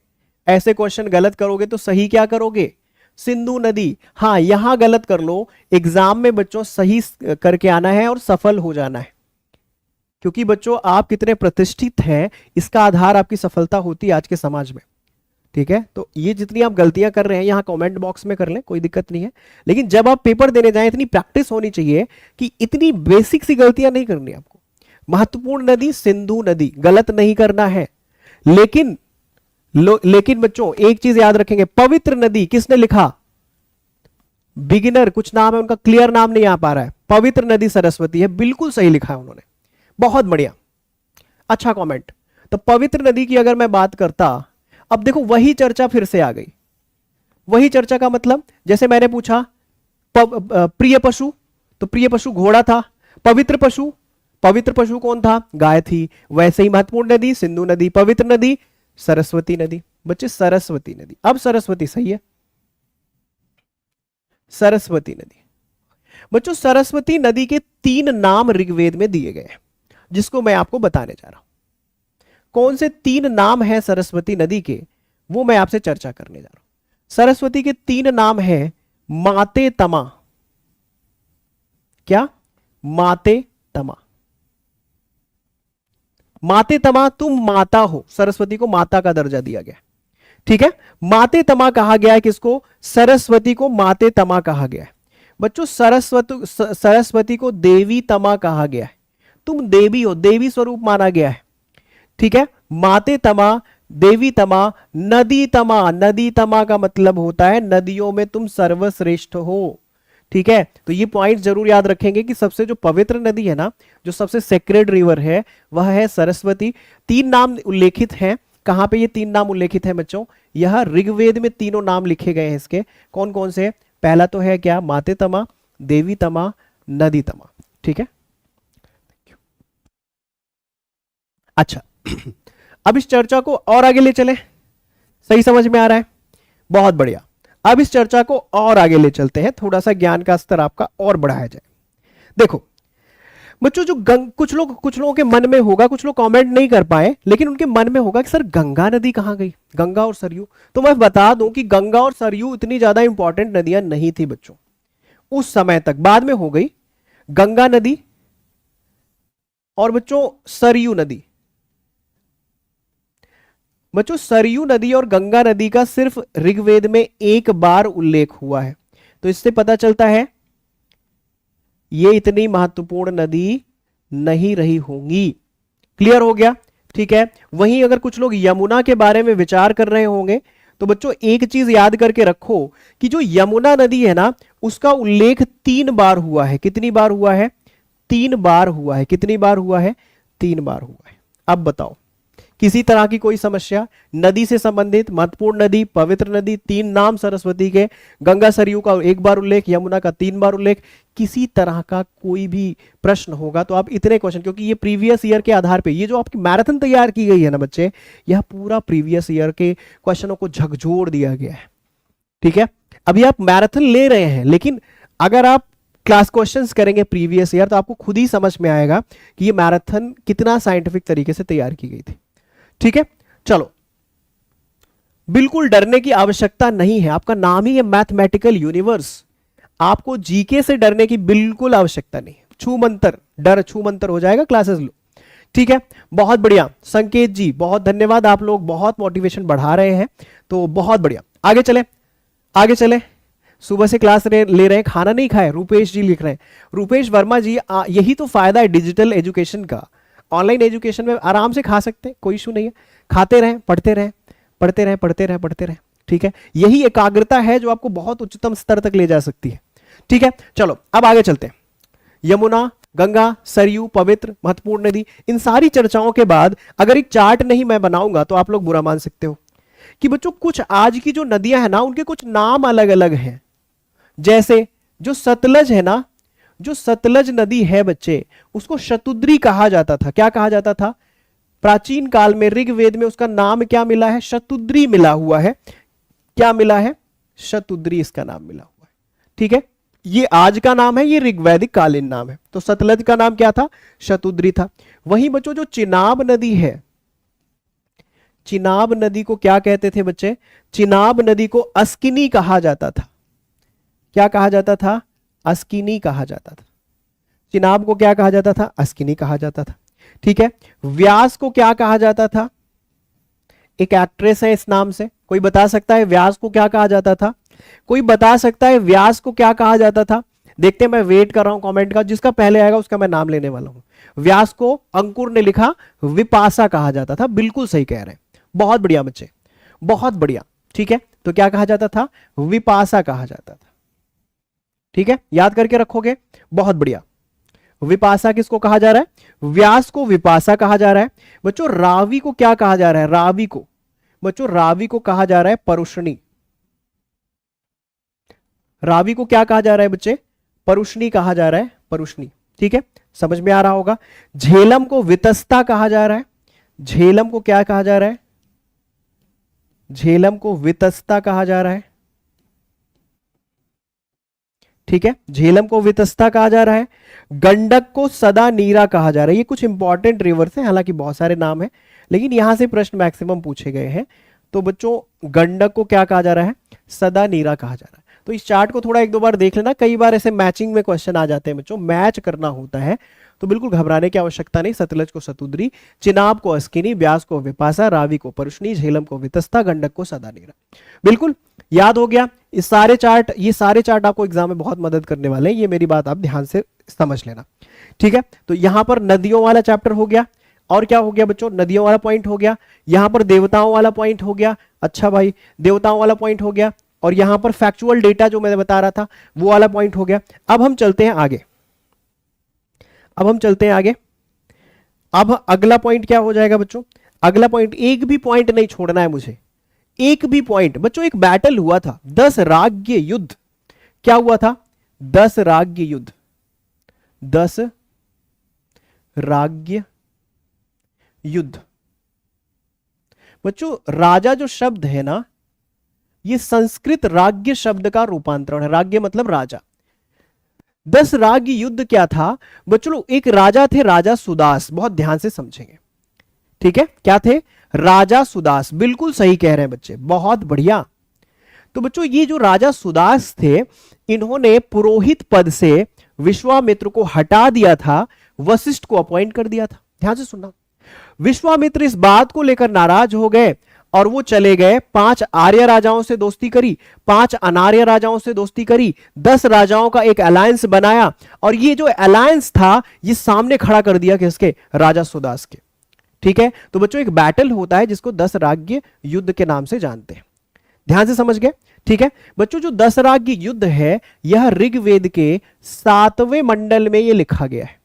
ऐसे क्वेश्चन गलत करोगे तो सही क्या करोगे? सिंधु नदी। हाँ यहां गलत कर लो, एग्जाम में बच्चों सही करके आना है और सफल हो जाना है, क्योंकि बच्चों आप कितने प्रतिष्ठित हैं इसका आधार आपकी सफलता होती है आज के समाज में, ठीक है। तो ये जितनी आप गलतियां कर रहे हैं यहां कमेंट बॉक्स में कर लें, कोई दिक्कत नहीं है, लेकिन जब आप पेपर देने जाएं इतनी प्रैक्टिस होनी चाहिए कि इतनी बेसिक सी गलतियां नहीं करनी आपको। महत्वपूर्ण नदी सिंधु नदी, गलत नहीं करना है। लेकिन बच्चों एक चीज याद रखेंगे, पवित्र नदी किसने लिखा? बिगिनर कुछ नाम है उनका, क्लियर नाम नहीं आ पा रहा है। पवित्र नदी सरस्वती है, बिल्कुल सही लिखा है उन्होंने, बहुत बढ़िया, अच्छा कमेंट। तो पवित्र नदी की अगर मैं बात करता, अब देखो वही चर्चा फिर से आ गई। वही चर्चा का मतलब, जैसे मैंने पूछा प्रिय पशु, तो प्रिय पशु घोड़ा था। पवित्र पशु कौन था? गाय थी। वैसे ही महत्वपूर्ण नदी सिंधु नदी, पवित्र नदी सरस्वती नदी। बच्चे सरस्वती नदी, अब सरस्वती सही है, सरस्वती नदी। बच्चों सरस्वती नदी के 3 नाम ऋग्वेद में दिए गए हैं, जिसको मैं आपको बताने जा रहा हूं। कौन से 3 नाम हैं सरस्वती नदी के, वो मैं आपसे चर्चा करने जा रहा हूं। सरस्वती के 3 नाम हैं माते तमा। क्या? माते तमा। माते तमा, तुम माता हो, सरस्वती को माता का दर्जा दिया गया, ठीक है। माते तमा कहा गया है किसको? सरस्वती को माते तमा कहा गया है। बच्चों सरस्वती को देवी तमा कहा गया है, तुम देवी हो, देवी स्वरूप माना गया है, ठीक है। माते तमा देवी तमा, नदी तमा। नदी तमा का मतलब होता है नदियों में तुम सर्वश्रेष्ठ हो। ठीक है, तो ये पॉइंट जरूर याद रखेंगे कि सबसे जो पवित्र नदी है ना, जो सबसे सेक्रेड रिवर है, वह है सरस्वती। तीन नाम उल्लेखित हैं। कहां पे ये तीन नाम उल्लेखित हैं बच्चों? यह ऋग्वेद में तीनों नाम लिखे गए हैं इसके। कौन कौन से? पहला तो है क्या? माते तमा, देवी तमा, नदी तमा। ठीक है, अच्छा अब इस चर्चा को और आगे ले चलें। सही समझ में आ रहा है? बहुत बढ़िया। अब इस चर्चा को और आगे ले चलते हैं, थोड़ा सा ज्ञान का स्तर आपका और बढ़ाया जाए। देखो बच्चों, जो कुछ लोगों के मन में होगा, कुछ लोग कमेंट नहीं कर पाए, लेकिन उनके मन में होगा कि सर गंगा नदी कहां गई, गंगा और सरयू। तो मैं बता दूं कि गंगा और सरयू इतनी ज्यादा इंपॉर्टेंट नदियां नहीं थी बच्चों उस समय तक, बाद में हो गई गंगा नदी और बच्चों सरयू नदी। बच्चों सरयू नदी और गंगा नदी का सिर्फ ऋग्वेद में एक बार उल्लेख हुआ है, तो इससे पता चलता है ये इतनी महत्वपूर्ण नदी नहीं रही होंगी। क्लियर हो गया? ठीक है, वहीं अगर कुछ लोग यमुना के बारे में विचार कर रहे होंगे, तो बच्चों एक चीज याद करके रखो कि जो यमुना नदी है ना, उसका उल्लेख 3 बार हुआ है। कितनी बार हुआ है? 3 बार हुआ है। कितनी बार हुआ है? 3 बार हुआ है। अब बताओ, किसी तरह की कोई समस्या? नदी से संबंधित महत्वपूर्ण नदी, पवित्र नदी, 3 नाम सरस्वती के, गंगा सरयू का 1 बार उल्लेख, यमुना का 3 बार उल्लेख, किसी तरह का कोई भी प्रश्न होगा तो आप इतने क्वेश्चन, क्योंकि ये प्रीवियस ईयर के आधार पे, ये जो आपकी मैराथन तैयार की गई है ना बच्चे, यह पूरा प्रीवियस ईयर के क्वेश्चनों को झकझोर दिया गया है। ठीक है, अभी आप मैराथन ले रहे हैं, लेकिन अगर आप क्लास क्वेश्चंस करेंगे प्रीवियस ईयर, तो आपको खुद ही समझ में आएगा कि ये मैराथन कितना साइंटिफिक तरीके से तैयार की गई थी। ठीक है, चलो, बिल्कुल डरने की आवश्यकता नहीं है। आपका नाम ही है मैथमेटिकल यूनिवर्स। आपको जीके से डरने की बिल्कुल आवश्यकता नहीं है। छू मंतर, डर छू मंतर हो जाएगा, क्लासेस लो। ठीक है, बहुत बढ़िया संकेत जी, बहुत धन्यवाद। आप लोग बहुत मोटिवेशन बढ़ा रहे हैं, तो बहुत बढ़िया। आगे चले, आगे चले। सुबह से क्लास ले रहे हैं, खाना नहीं खाए, रूपेश जी लिख रहे हैं। रूपेश वर्मा जी, यही तो फायदा है डिजिटल एजुकेशन का। ऑनलाइन एजुकेशन में आराम से खा सकते हैं, कोई इशू नहीं है। खाते रहें, पढ़ते रहें, पढ़ते रहें, पढ़ते रहें, पढ़ते रहें। ठीक है, यही एकाग्रता है जो आपको बहुत उच्चतम स्तर तक ले जा सकती है। ठीक है, चलो अब आगे चलते हैं। यमुना, गंगा, सरयू, पवित्र, महत्वपूर्ण नदी, इन सारी चर्चाओं के बाद अगर एक चार्ट नहीं मैं बनाऊंगा तो आप लोग बुरा मान सकते हो कि बच्चों कुछ आज की जो नदियां हैं ना, उनके कुछ नाम अलग अलग हैं। जैसे जो सतलज है ना, जो सतलज नदी है बच्चे, उसको शतुद्री कहा जाता था। क्या कहा जाता था? प्राचीन काल में ऋग्वेद में उसका नाम क्या मिला है? शतुद्री मिला हुआ है। क्या मिला है? शतुद्री इसका नाम मिला हुआ है। ठीक है, ये आज का नाम है, ये ऋग्वैदिक कालीन नाम है। तो सतलज का नाम क्या था? शतुद्री था। वहीं बच्चों जो चिनाब नदी है, चिनाब नदी को क्या कहते थे बच्चे? चिनाब नदी को अस्किनी कहा जाता था। क्या कहा जाता था? अस्किनी कहा जाता था। चिनाब को क्या कहा जाता था? अस्किनी कहा जाता था। ठीक है, व्यास को क्या कहा जाता था? एक एक्ट्रेस है इस नाम से, कोई बता सकता है व्यास को क्या कहा जाता था? कोई बता सकता है व्यास को क्या कहा जाता था? देखते हैं, मैं वेट कर रहा हूं कमेंट का, जिसका पहले आएगा उसका मैं नाम लेने वाला हूं। व्यास को अंकुर ने लिखा विपाशा कहा जाता था। बिल्कुल सही कह रहे हैं, बहुत बढ़िया बच्चे, बहुत बढ़िया। ठीक है, तो क्या कहा जाता था? विपाशा कहा जाता था। ठीक है, याद करके रखोगे, बहुत बढ़िया। विपाशा किसको कहा जा रहा है? व्यास को विपाशा कहा जा रहा है। बच्चों रावी को क्या कहा जा रहा है? रावी को, बच्चों रावी को कहा जा रहा है परुष्णी। रावी को क्या कहा जा रहा है बच्चे? परुष्णी कहा जा रहा है, परुष्णी। ठीक है, समझ में आ रहा होगा। झेलम को वितस्ता कहा जा रहा है। झेलम को क्या कहा जा रहा है? झेलम को वितस्ता कहा जा रहा है। ठीक है, झेलम को वितस्ता कहा जा रहा है। गंडक को सदा नीरा कहा जा रहा है। ये कुछ इंपॉर्टेंट रिवर्स हैं, हालांकि बहुत सारे नाम हैं, लेकिन यहां से प्रश्न मैक्सिमम पूछे गए हैं। तो बच्चों गंडक को क्या कहा जा रहा है? सदा नीरा कहा जा रहा है। तो इस चार्ट को थोड़ा 1-2 बार देख लेना, कई बार ऐसे मैचिंग में क्वेश्चन आ जाते हैं बच्चों, मैच करना होता है, तो बिल्कुल घबराने की आवश्यकता नहीं। सतलज को शतुद्री, चिनाब को अस्किनी, व्यास को विपाशा, रावी को परुष्णी, झेलम को वितस्ता, गंडक को सदा नीरा। बिल्कुल याद हो गया। ये सारे चार्ट आपको एग्जाम में बहुत मदद करने वाले हैं, ये मेरी बात आप ध्यान से समझ लेना। ठीक है, तो यहां पर नदियों वाला चैप्टर हो गया। और क्या हो गया बच्चों, नदियों वाला पॉइंट हो गया, यहां पर देवताओं वाला पॉइंट हो गया, अच्छा भाई देवताओं वाला पॉइंट हो गया, और यहां पर फैक्चुअल डेटा जो मैं बता रहा था वो वाला पॉइंट हो गया। अब हम चलते हैं आगे, अब हम चलते हैं आगे। अब अगला पॉइंट क्या हो जाएगा बच्चों, अगला पॉइंट, एक भी पॉइंट नहीं छोड़ना है मुझे, एक भी पॉइंट। बच्चों एक बैटल हुआ था, 10 राज्य युद्ध। क्या हुआ था, 10 राज्य युद्ध, 10 राज्य युद्ध। बच्चों राजा जो शब्द है ना, ये संस्कृत राज्य शब्द का रूपांतरण है, राज्य मतलब राजा। 10 राज्य युद्ध क्या था बच्चों, एक राजा थे राजा सुदास, बहुत ध्यान से समझेंगे, ठीक है, क्या थे, राजा सुदास, बिल्कुल सही कह रहे हैं बच्चे, बहुत बढ़िया। तो बच्चों ये जो राजा सुदास थे, इन्होंने पुरोहित पद से विश्वामित्र को हटा दिया था, वशिष्ठ को अपॉइंट कर दिया था। ध्यान से सुनना, विश्वामित्र इस बात को लेकर नाराज हो गए और वो चले गए, 5 आर्य राजाओं से दोस्ती करी, 5 अनार्य राजाओं से दोस्ती करी, 10 राजाओं का एक अलायंस बनाया, और ये जो अलायंस था ये सामने खड़ा कर दिया किसके, राजा सुदास के। ठीक है, तो बच्चों एक बैटल होता है जिसको 10 राज्य युद्ध के नाम से जानते हैं, ध्यान से समझ गए। ठीक है बच्चों, जो 10 राज्य युद्ध है यह ऋग्वेद के 7वें मंडल में ये लिखा गया है।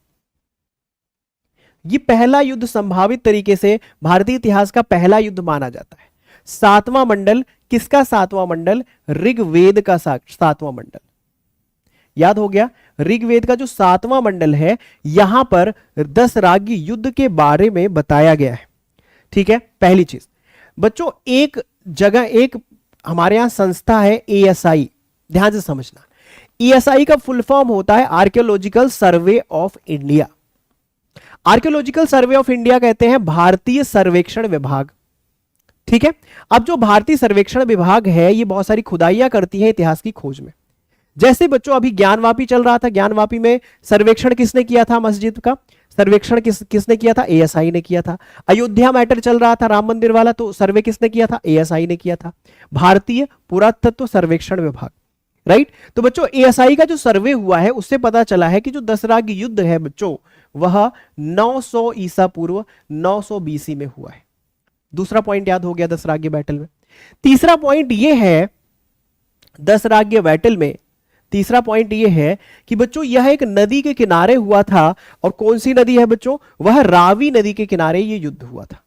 ये पहला युद्ध संभावित तरीके से भारतीय इतिहास का पहला युद्ध माना जाता है। 7वां मंडल किसका, 7वां मंडल ऋग्वेद का 7वां मंडल, याद हो गया, ऋग्वेद का जो 7वां मंडल है यहां पर 10 राज्य युद्ध के बारे में बताया गया है। ठीक है, पहली चीज बच्चों, एक जगह एक हमारे यहां संस्था है एएसआई, ध्यान से समझना, एएसआई का फुल फॉर्म होता है archaeological survey of India. Archaeological survey of India कहते हैं भारतीय सर्वेक्षण विभाग। ठीक है, अब जो भारतीय सर्वेक्षण विभाग है ये बहुत सारी खुदाइयां करती है इतिहास की खोज में। जैसे बच्चों अभी ज्ञानवापी चल रहा था, ज्ञानवापी में सर्वेक्षण किसने किया था, मस्जिद का सर्वेक्षण किसने किया था, एएसआई ने किया था। अयोध्या मैटर चल रहा था राम मंदिर वाला, तो सर्वे किसने किया था, एएसआई ने किया था, भारतीय पुरातत्व सर्वेक्षण विभाग, राइट। तो बच्चों एएसआई का जो सर्वे हुआ है उससे पता चला है कि जो 10 राज्य युद्ध है बच्चों वह 900 ईसा पूर्व 900 बीसी में हुआ है। दूसरा पॉइंट याद हो गया 10 राज्य बैटल में। तीसरा पॉइंट यह है 10 राज्य बैटल में, तीसरा पॉइंट यह है कि बच्चों यह एक नदी के किनारे हुआ था, और कौन सी नदी है बच्चों, वह रावी नदी के किनारे यह युद्ध हुआ था।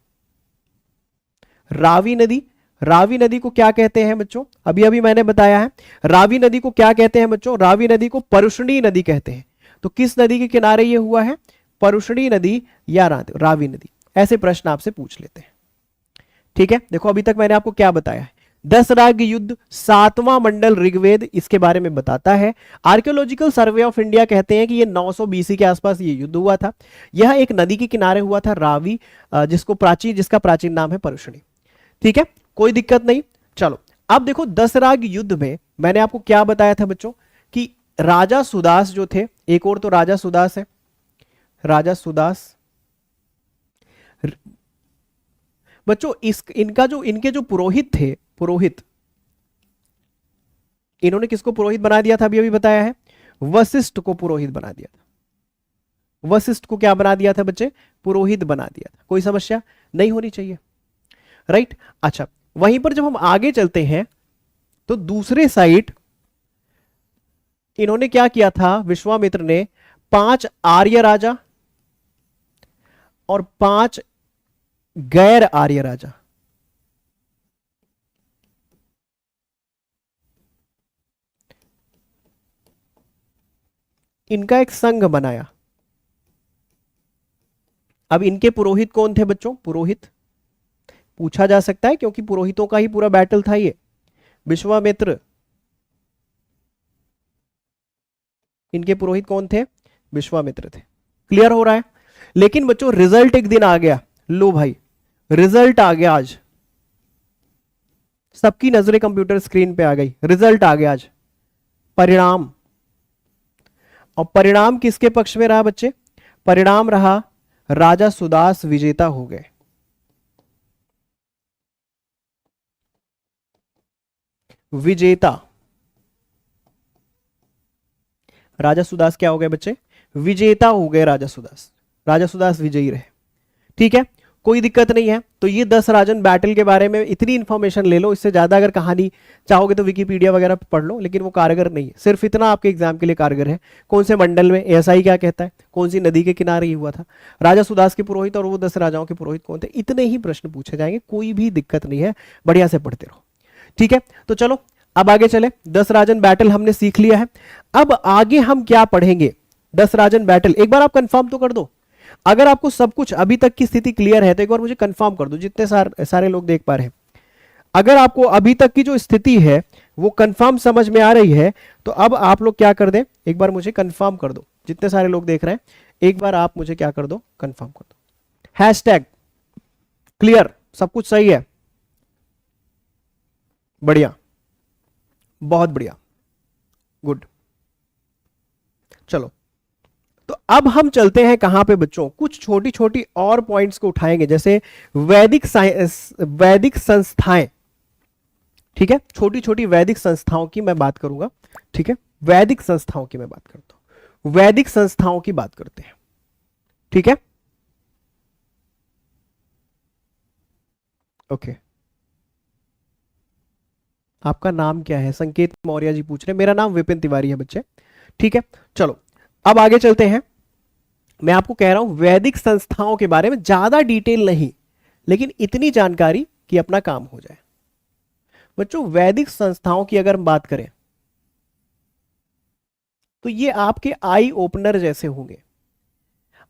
रावी नदी, रावी नदी को क्या कहते हैं बच्चों, अभी अभी मैंने बताया है, रावी नदी को क्या कहते हैं बच्चों, रावी नदी को परुष्णी नदी कहते हैं। तो किस नदी के किनारे यह हुआ है, परुष्णी नदी या रावी नदी, ऐसे प्रश्न आपसे पूछ लेते हैं। ठीक है, देखो अभी तक मैंने आपको क्या बताया है, 10 राज्य युद्ध, 7वां मंडल ऋग्वेद इसके बारे में बताता है। आर्कियोलॉजिकल सर्वे ऑफ इंडिया कहते हैं कि ये 900 बीसी के आसपास ये युद्ध हुआ था। यह एक नदी के किनारे हुआ था, रावी, जिसका प्राचीन नाम है परुष्णी। ठीक है, कोई दिक्कत नहीं। चलो अब देखो 10 राज्य युद्ध में मैंने आपको क्या बताया था बच्चों कि राजा सुदास जो थे, एक और तो राजा सुदास है, राजा सुदास बच्चों इनके जो पुरोहित थे, पुरोहित, इन्होंने किसको पुरोहित बना दिया था, अभी अभी बताया है, वशिष्ठ को पुरोहित बना दिया था। वशिष्ठ को क्या बना दिया था बच्चे, पुरोहित बना दिया था। कोई समस्या नहीं होनी चाहिए, राइट। अच्छा, वहीं पर जब हम आगे चलते हैं तो दूसरे साइड इन्होंने क्या किया था, विश्वामित्र ने 5 आर्य राजा और 5 गैर आर्य राजा, इनका एक संघ बनाया। अब इनके पुरोहित कौन थे बच्चों, पुरोहित पूछा जा सकता है क्योंकि पुरोहितों का ही पूरा बैटल था ये। विश्वामित्र, इनके पुरोहित कौन थे, विश्वामित्र थे। क्लियर हो रहा है। लेकिन बच्चों रिजल्ट एक दिन आ गया, लो भाई रिजल्ट आ गया आज, सबकी नजरें कंप्यूटर स्क्रीन पे आ गई, रिजल्ट आ गया आज, परिणाम। और परिणाम किसके पक्ष में रहा बच्चे, परिणाम रहा राजा सुदास विजेता हो गए। विजेता, राजा सुदास क्या हो गए बच्चे, विजेता हो गए राजा सुदास, राजा सुदास विजयी रहे। ठीक है, कोई दिक्कत नहीं है। तो ये 10 राजन बैटल के बारे में इतनी इंफॉर्मेशन ले लो, इससे ज्यादा अगर कहानी चाहोगे तो विकिपीडिया वगैरह पढ़ लो, लेकिन वो कारगर नहीं है। सिर्फ इतना आपके एग्जाम के लिए कारगर है। कौन से मंडल में, एएसआई क्या कहता है, कौन सी नदी के किनारे ही हुआ था, राजा सुदास के पुरोहित और वो 10 राजाओं के पुरोहित कौन थे, इतने ही प्रश्न पूछे जाएंगे, कोई भी दिक्कत नहीं है, बढ़िया से पढ़ते रहो। ठीक है, तो चलो अब आगे चले। 10 राजन बैटल हमने सीख लिया है, अब आगे हम क्या पढ़ेंगे। 10 राजन बैटल एक बार आप कंफर्म तो कर दो। अगर आपको सब कुछ अभी तक की स्थिति क्लियर है तो एक बार मुझे कंफर्म कर दो, जितने सारे लोग देख पा रहे हैं। अगर आपको अभी तक की जो स्थिति है वो कंफर्म समझ में आ रही है तो अब आप लोग क्या कर दें, एक बार मुझे कंफर्म कर दो। जितने सारे लोग देख रहे हैं एक बार आप मुझे क्या कर दो, कंफर्म कर दो। हैशटैग क्लियर, सब कुछ सही है, बढ़िया, बहुत बढ़िया, गुड। चलो तो अब हम चलते हैं कहां पे बच्चों, कुछ छोटी छोटी और पॉइंट्स को उठाएंगे, जैसे वैदिक वैदिक संस्थाएं। ठीक है, छोटी छोटी वैदिक संस्थाओं की मैं बात करूंगा। ठीक है, वैदिक संस्थाओं की मैं बात करता हूं, वैदिक संस्थाओं की बात करते हैं। ठीक है, ओके। आपका नाम क्या है, संकेत मौर्य जी पूछ रहे हैं। मेरा नाम विपिन तिवारी है बच्चे। ठीक है, चलो अब आगे चलते हैं। मैं आपको कह रहा हूं वैदिक संस्थाओं के बारे में, ज्यादा डिटेल नहीं, लेकिन इतनी जानकारी कि अपना काम हो जाए। बच्चों वैदिक संस्थाओं की अगर हम बात करें तो ये आपके आई ओपनर जैसे होंगे।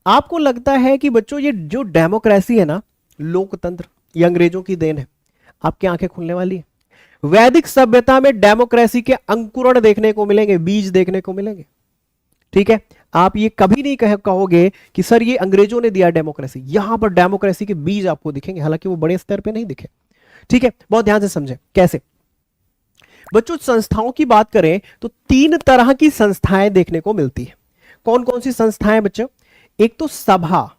आपको लगता है कि बच्चों ये जो डेमोक्रेसी है ना, लोकतंत्र, ये अंग्रेजों की देन है, आपकी आंखें खुलने वाली है। वैदिक सभ्यता में डेमोक्रेसी के अंकुरण देखने को मिलेंगे, बीज देखने को मिलेंगे। ठीक है, आप ये कभी नहीं कहोगे कि सर ये अंग्रेजों ने दिया डेमोक्रेसी, यहां पर डेमोक्रेसी के बीज आपको दिखेंगे, हालांकि वो बड़े स्तर पे नहीं दिखे। ठीक है, बहुत ध्यान से समझें कैसे। बच्चों संस्थाओं की बात करें तो 3 तरह की संस्थाएं देखने को मिलती है। कौन कौन सी संस्थाएं बच्चों, एक तो सभा,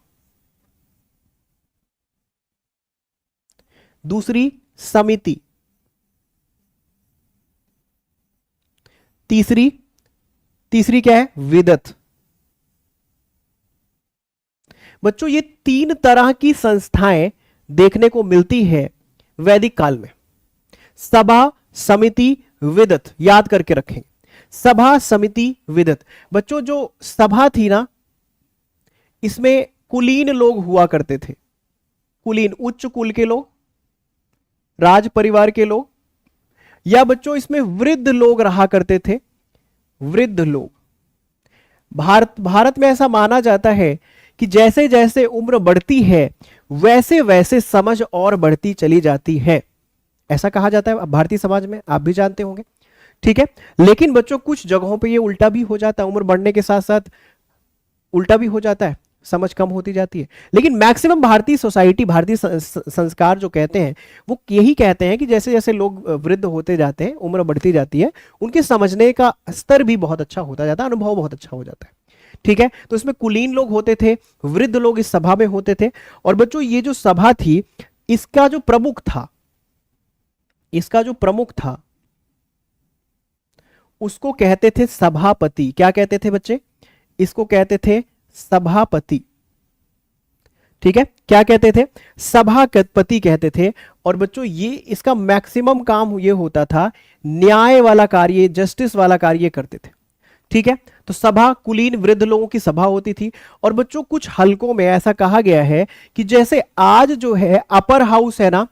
दूसरी समिति, तीसरी क्या है, विदत। बच्चों ये 3 तरह की संस्थाएं देखने को मिलती है वैदिक काल में। सभा, समिति, विदत, याद करके रखें, सभा, समिति, विदत। बच्चों जो सभा थी ना, इसमें कुलीन लोग हुआ करते थे, कुलीन उच्च कुल के लोग, राज परिवार के लोग, या बच्चों इसमें वृद्ध लोग रहा करते थे, वृद्ध लोग। भारत में ऐसा माना जाता है कि जैसे जैसे उम्र बढ़ती है वैसे वैसे समझ और बढ़ती चली जाती है, ऐसा कहा जाता है भारतीय समाज में, आप भी जानते होंगे। ठीक है, लेकिन बच्चों कुछ जगहों पे ये उल्टा भी हो जाता है, उम्र बढ़ने के साथ साथ उल्टा भी हो जाता है, समझ कम होती जाती है। लेकिन मैक्सिमम भारतीय सोसाइटी, भारतीय संस्कार जो कहते हैं वो यही कहते हैं कि जैसे जैसे लोग वृद्ध होते जाते हैं, उम्र बढ़ती जाती है, उनके समझने का स्तर भी बहुत अच्छा होता जाता है, अनुभव बहुत अच्छा हो जाता है। ठीक है, तो इसमें कुलीन लोग होते थे, वृद्ध लोग इस सभा में होते थे। और बच्चों ये जो सभा थी, इसका जो प्रमुख था, उसको कहते थे सभापति। क्या कहते थे बच्चे, इसको कहते थे सभापति। ठीक है, क्या कहते थे, सभापति कहते थे। और बच्चों ये इसका मैक्सिमम काम ये होता था, न्याय वाला कार्य, जस्टिस वाला कार्य करते थे। ठीक है, तो सभा कुलीन वृद्ध लोगों की सभा होती थी। और बच्चों कुछ हलकों में ऐसा कहा गया है कि जैसे आज जो है अपर हाउस है ना,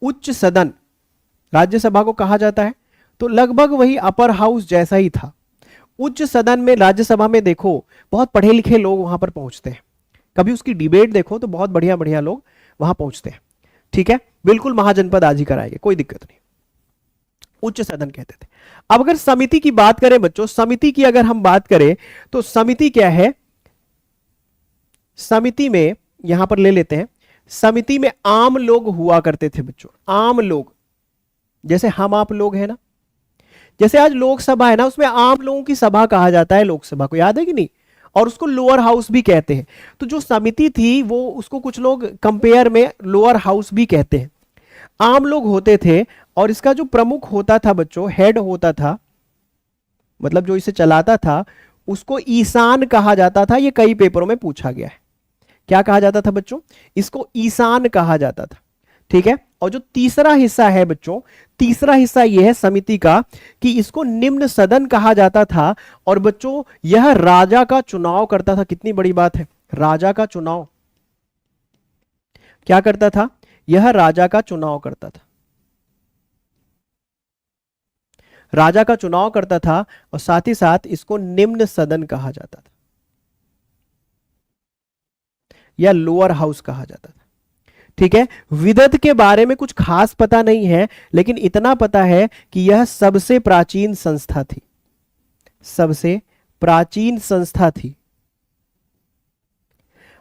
उच्च सदन राज्यसभा को कहा जाता है, तो लगभग वही अपर हाउस जैसा ही था। उच्च सदन में, राज्यसभा में देखो बहुत पढ़े लिखे लोग वहां पर पहुंचते हैं, कभी उसकी डिबेट देखो तो बहुत बढ़िया बढ़िया लोग वहां पहुंचते हैं। ठीक है, बिल्कुल महाजनपद आज ही कराएंगे, कोई दिक्कत नहीं, उच्च सदन कहते थे। अब अगर समिति की बात करें बच्चों, समिति की अगर हम बात करें तो समिति क्या है, समिति में यहां पर ले लेते हैं, समिति में आम लोग हुआ करते थे बच्चों, आम लोग, जैसे हम आप लोग हैं ना, जैसे आज लोकसभा है ना, उसमें आम लोगों की सभा कहा जाता है लोकसभा को, याद है कि नहीं, और उसको लोअर हाउस भी कहते हैं। तो जो समिति थी वो, उसको कुछ लोग कंपेयर में लोअर हाउस भी कहते हैं। आम लोग होते थे और इसका जो प्रमुख होता था बच्चों, हेड होता था, मतलब जो इसे चलाता था, उसको ईशान कहा जाता था। ये कई पेपरों में पूछा गया है। क्या कहा जाता था बच्चों? इसको ईशान कहा जाता था, ठीक है। और जो तीसरा हिस्सा है बच्चों, तीसरा हिस्सा यह है समिति का कि इसको निम्न सदन कहा जाता था। और बच्चों यह राजा का चुनाव करता था। कितनी बड़ी बात है, राजा का चुनाव क्या करता था? यह राजा का चुनाव करता था, राजा का चुनाव करता था। और साथ ही साथ इसको निम्न सदन कहा जाता था या लोअर हाउस कहा जाता था, ठीक है। विदत के बारे में कुछ खास पता नहीं है, लेकिन इतना पता है कि यह सबसे प्राचीन संस्था थी, सबसे प्राचीन संस्था थी।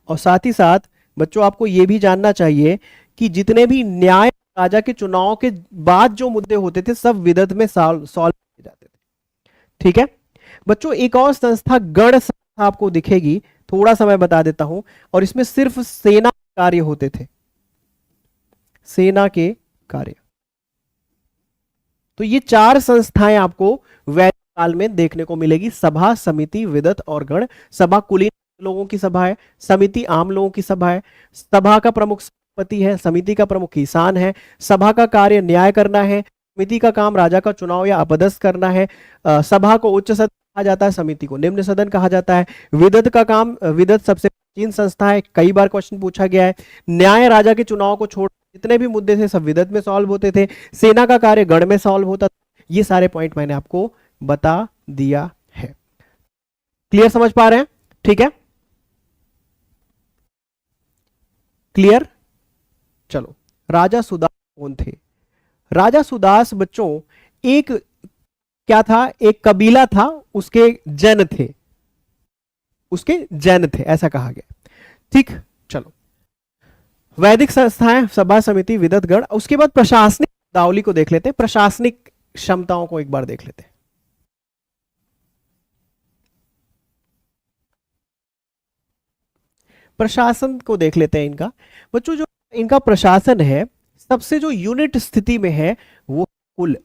और साथ ही साथ बच्चों आपको यह भी जानना चाहिए कि जितने भी न्याय राजा के चुनाव के बाद जो मुद्दे होते थे सब विदत में सॉल्व किए जाते थे, ठीक है। बच्चों एक और संस्था गण संस्था आपको दिखेगी, थोड़ा सा मैं बता देता हूं। और इसमें सिर्फ सेना कार्य होते थे, सेना के कार्य। तो ये चार संस्थाएं आपको वैदिक काल में देखने को मिलेगी। सभा, समिति, विदत और गण। सभा कुलीन लोगों की सभा है, समिति आम लोगों की सभा है, सभा का प्रमुख सभापति है, समिति का प्रमुख किसान है, सभा का कार्य न्याय करना है, समिति का काम राजा का चुनाव या अपदस्थ करना है, सभा को उच्च सदन कहा जाता है, समिति को निम्न सदन कहा जाता है। विदत का काम, विदत सबसे प्राचीन संस्था है, कई बार क्वेश्चन पूछा गया है। न्याय राजा के चुनाव को छोड़ जितने भी मुद्दे थे सब विदत में सॉल्व होते थे। सेना का कार्य गण में सॉल्व होता था। ये सारे पॉइंट मैंने आपको बता दिया है। क्लियर, समझ पा रहे हैं? ठीक है, क्लियर। चलो, राजा सुदास कौन थे? राजा सुदास बच्चों एक क्या था? एक कबीला था, उसके जन थे, उसके जन थे ऐसा कहा गया, ठीक। चलो, वैदिक संस्थाएं सभा, समिति, विदत, गण। उसके बाद प्रशासनिक शब्दावली को देख लेते हैं, प्रशासनिक क्षमताओं को एक बार देख लेते हैं। प्रशासन को देख लेते हैं इनका। बच्चों जो इनका प्रशासन है सबसे जो यूनिट स्थिति में है वो कुल।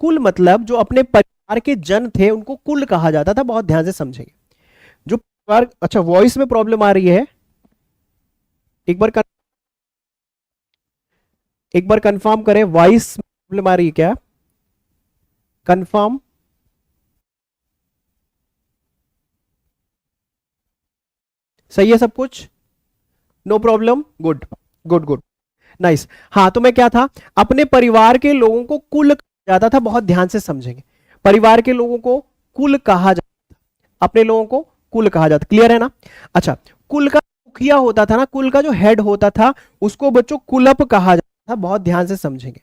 कुल मतलब जो अपने परिवार के जन थे उनको कुल कहा जाता था। बहुत ध्यान से समझेंगे जो परिवार। अच्छा, वॉइस में प्रॉब्लम आ रही है, एक बार कंफर्म करें, वॉइस प्रॉब्लम आ रही है क्या? कंफर्म। सही है सब कुछ? No problem? Good good good, nice. हाँ, तो मैं क्या था, अपने परिवार के लोगों को कुल कहा जाता था। बहुत ध्यान से समझेंगे, परिवार के लोगों को कुल कहा जाता, अपने लोगों को कुल कहा जाता। क्लियर है ना? अच्छा, कुल का मुखिया होता था ना, कुल का जो हेड होता था उसको बच्चों कुलप कहा जाता था। बहुत ध्यान से समझेंगे,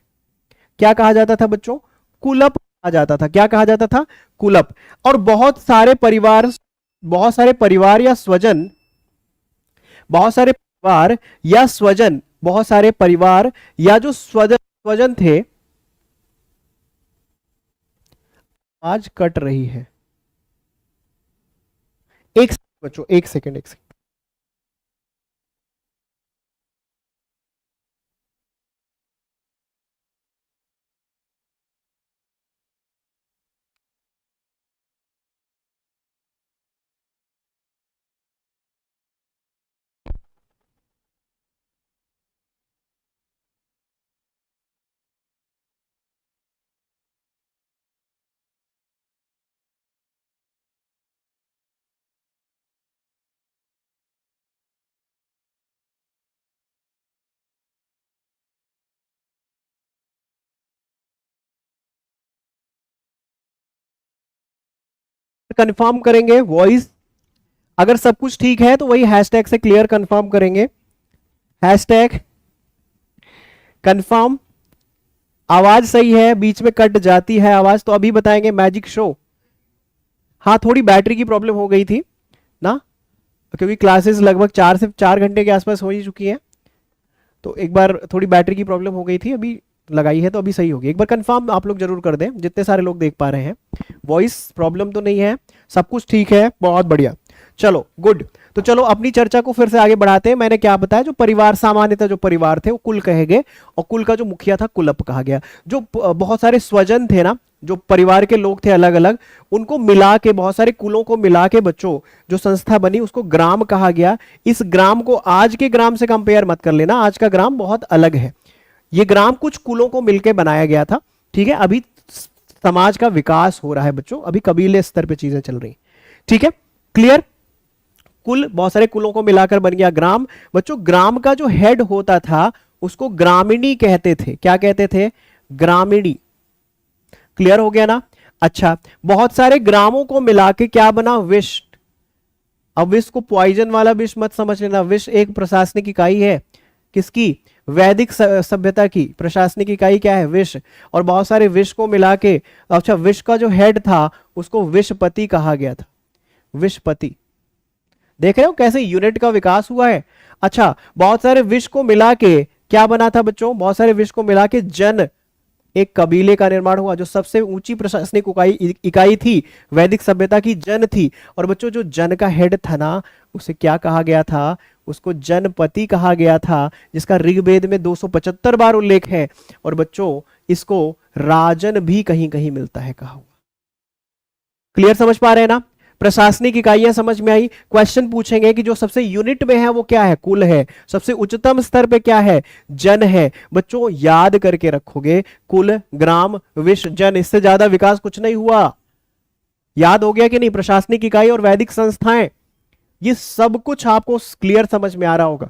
क्या कहा जाता था बच्चों? कुलप कहा जाता था। क्या कहा जाता था? कुलप। और बहुत सारे परिवार या स्वजन, बहुत सारे परिवार या स्वजन, बहुत सारे परिवार या जो स्वजन थे। आज कट रही है, एक सेकंड बच्चों, एक सेकंड। कंफर्म करेंगे वॉइस, अगर सब कुछ ठीक है तो वही हैशटैग से क्लियर कंफर्म करेंगे। Hashtag confirm. आवाज सही है, बीच में कट जाती है आवाज तो अभी बताएंगे। मैजिक शो, हाँ थोड़ी बैटरी की प्रॉब्लम हो गई थी ना, क्योंकि क्लासेस लगभग 4 घंटे के आसपास हो ही चुकी है, तो एक बार थोड़ी बैटरी की प्रॉब्लम हो गई थी, अभी लगाई है तो अभी सही होगी। एक बार कंफर्म आप लोग जरूर कर दें, जितने सारे लोग देख पा रहे हैं। वॉइस प्रॉब्लम तो नहीं है, सब कुछ ठीक है, बहुत बढ़िया। चलो गुड, तो चलो अपनी चर्चा को फिर से आगे बढ़ाते हैं। मैंने क्या बताया, जो परिवार, सामान्यतः जो परिवार थे वो कुल कहे गए और कुल का जो मुखिया था कुलप कहा गया। जो बहुत सारे स्वजन थे ना, जो परिवार के लोग थे अलग अलग, उनको मिला के, बहुत सारे कुलों को मिला के बच्चों जो संस्था बनी उसको ग्राम कहा गया। इस ग्राम को आज के ग्राम से कंपेयर मत कर लेना, आज का ग्राम बहुत अलग है। ये ग्राम कुछ कुलों को मिलकर बनाया गया था, ठीक है। अभी समाज का विकास हो रहा है बच्चों, अभी कबीले स्तर पे चीजें चल रही, ठीक है, क्लियर। कुल, बहुत सारे कुलों को मिलाकर बन गया ग्राम। बच्चों ग्राम का जो हेड होता था उसको ग्रामीणी कहते थे। क्या कहते थे? ग्रामीणी। क्लियर हो गया ना? अच्छा, बहुत सारे ग्रामों को मिला के क्या बना? विश। अब विश को पॉइजन वाला विश मत समझ लेना, विश एक प्रशासनिक इकाई है। किसकी? वैदिक सभ्यता की प्रशासनिक इकाई क्या है? विश। और बहुत सारे विश को मिला के, अच्छा, विश का जो हेड था उसको विशपति कहा गया था। विशपति। देख रहे हो कैसे यूनिट का विकास हुआ है। अच्छा, बहुत सारे विश को मिला के क्या बना था बच्चों? बहुत सारे विश को मिला के जन, एक कबीले का निर्माण हुआ। जो सबसे ऊंची प्रशासनिक इकाई थी वैदिक सभ्यता की, जन थी। और बच्चों जो जन का हेड था ना, उसे क्या कहा गया था? उसको जनपति कहा गया था, जिसका ऋग्वेद में 275 बार उल्लेख है। और बच्चों इसको राजन भी कहीं कहीं मिलता है कहा हुआ। क्लियर, समझ पा रहे हैं ना? प्रशासनिक इकाइयां समझ में आई। क्वेश्चन पूछेंगे कि जो सबसे यूनिट में है वो क्या है? कुल है। सबसे उच्चतम स्तर पे क्या है? जन है। बच्चों याद करके रखोगे, कुल, ग्राम, विश, जन, इससे ज्यादा विकास कुछ नहीं हुआ। याद हो गया कि नहीं? प्रशासनिक इकाई और वैदिक संस्थाएं, ये सब कुछ आपको क्लियर समझ में आ रहा होगा,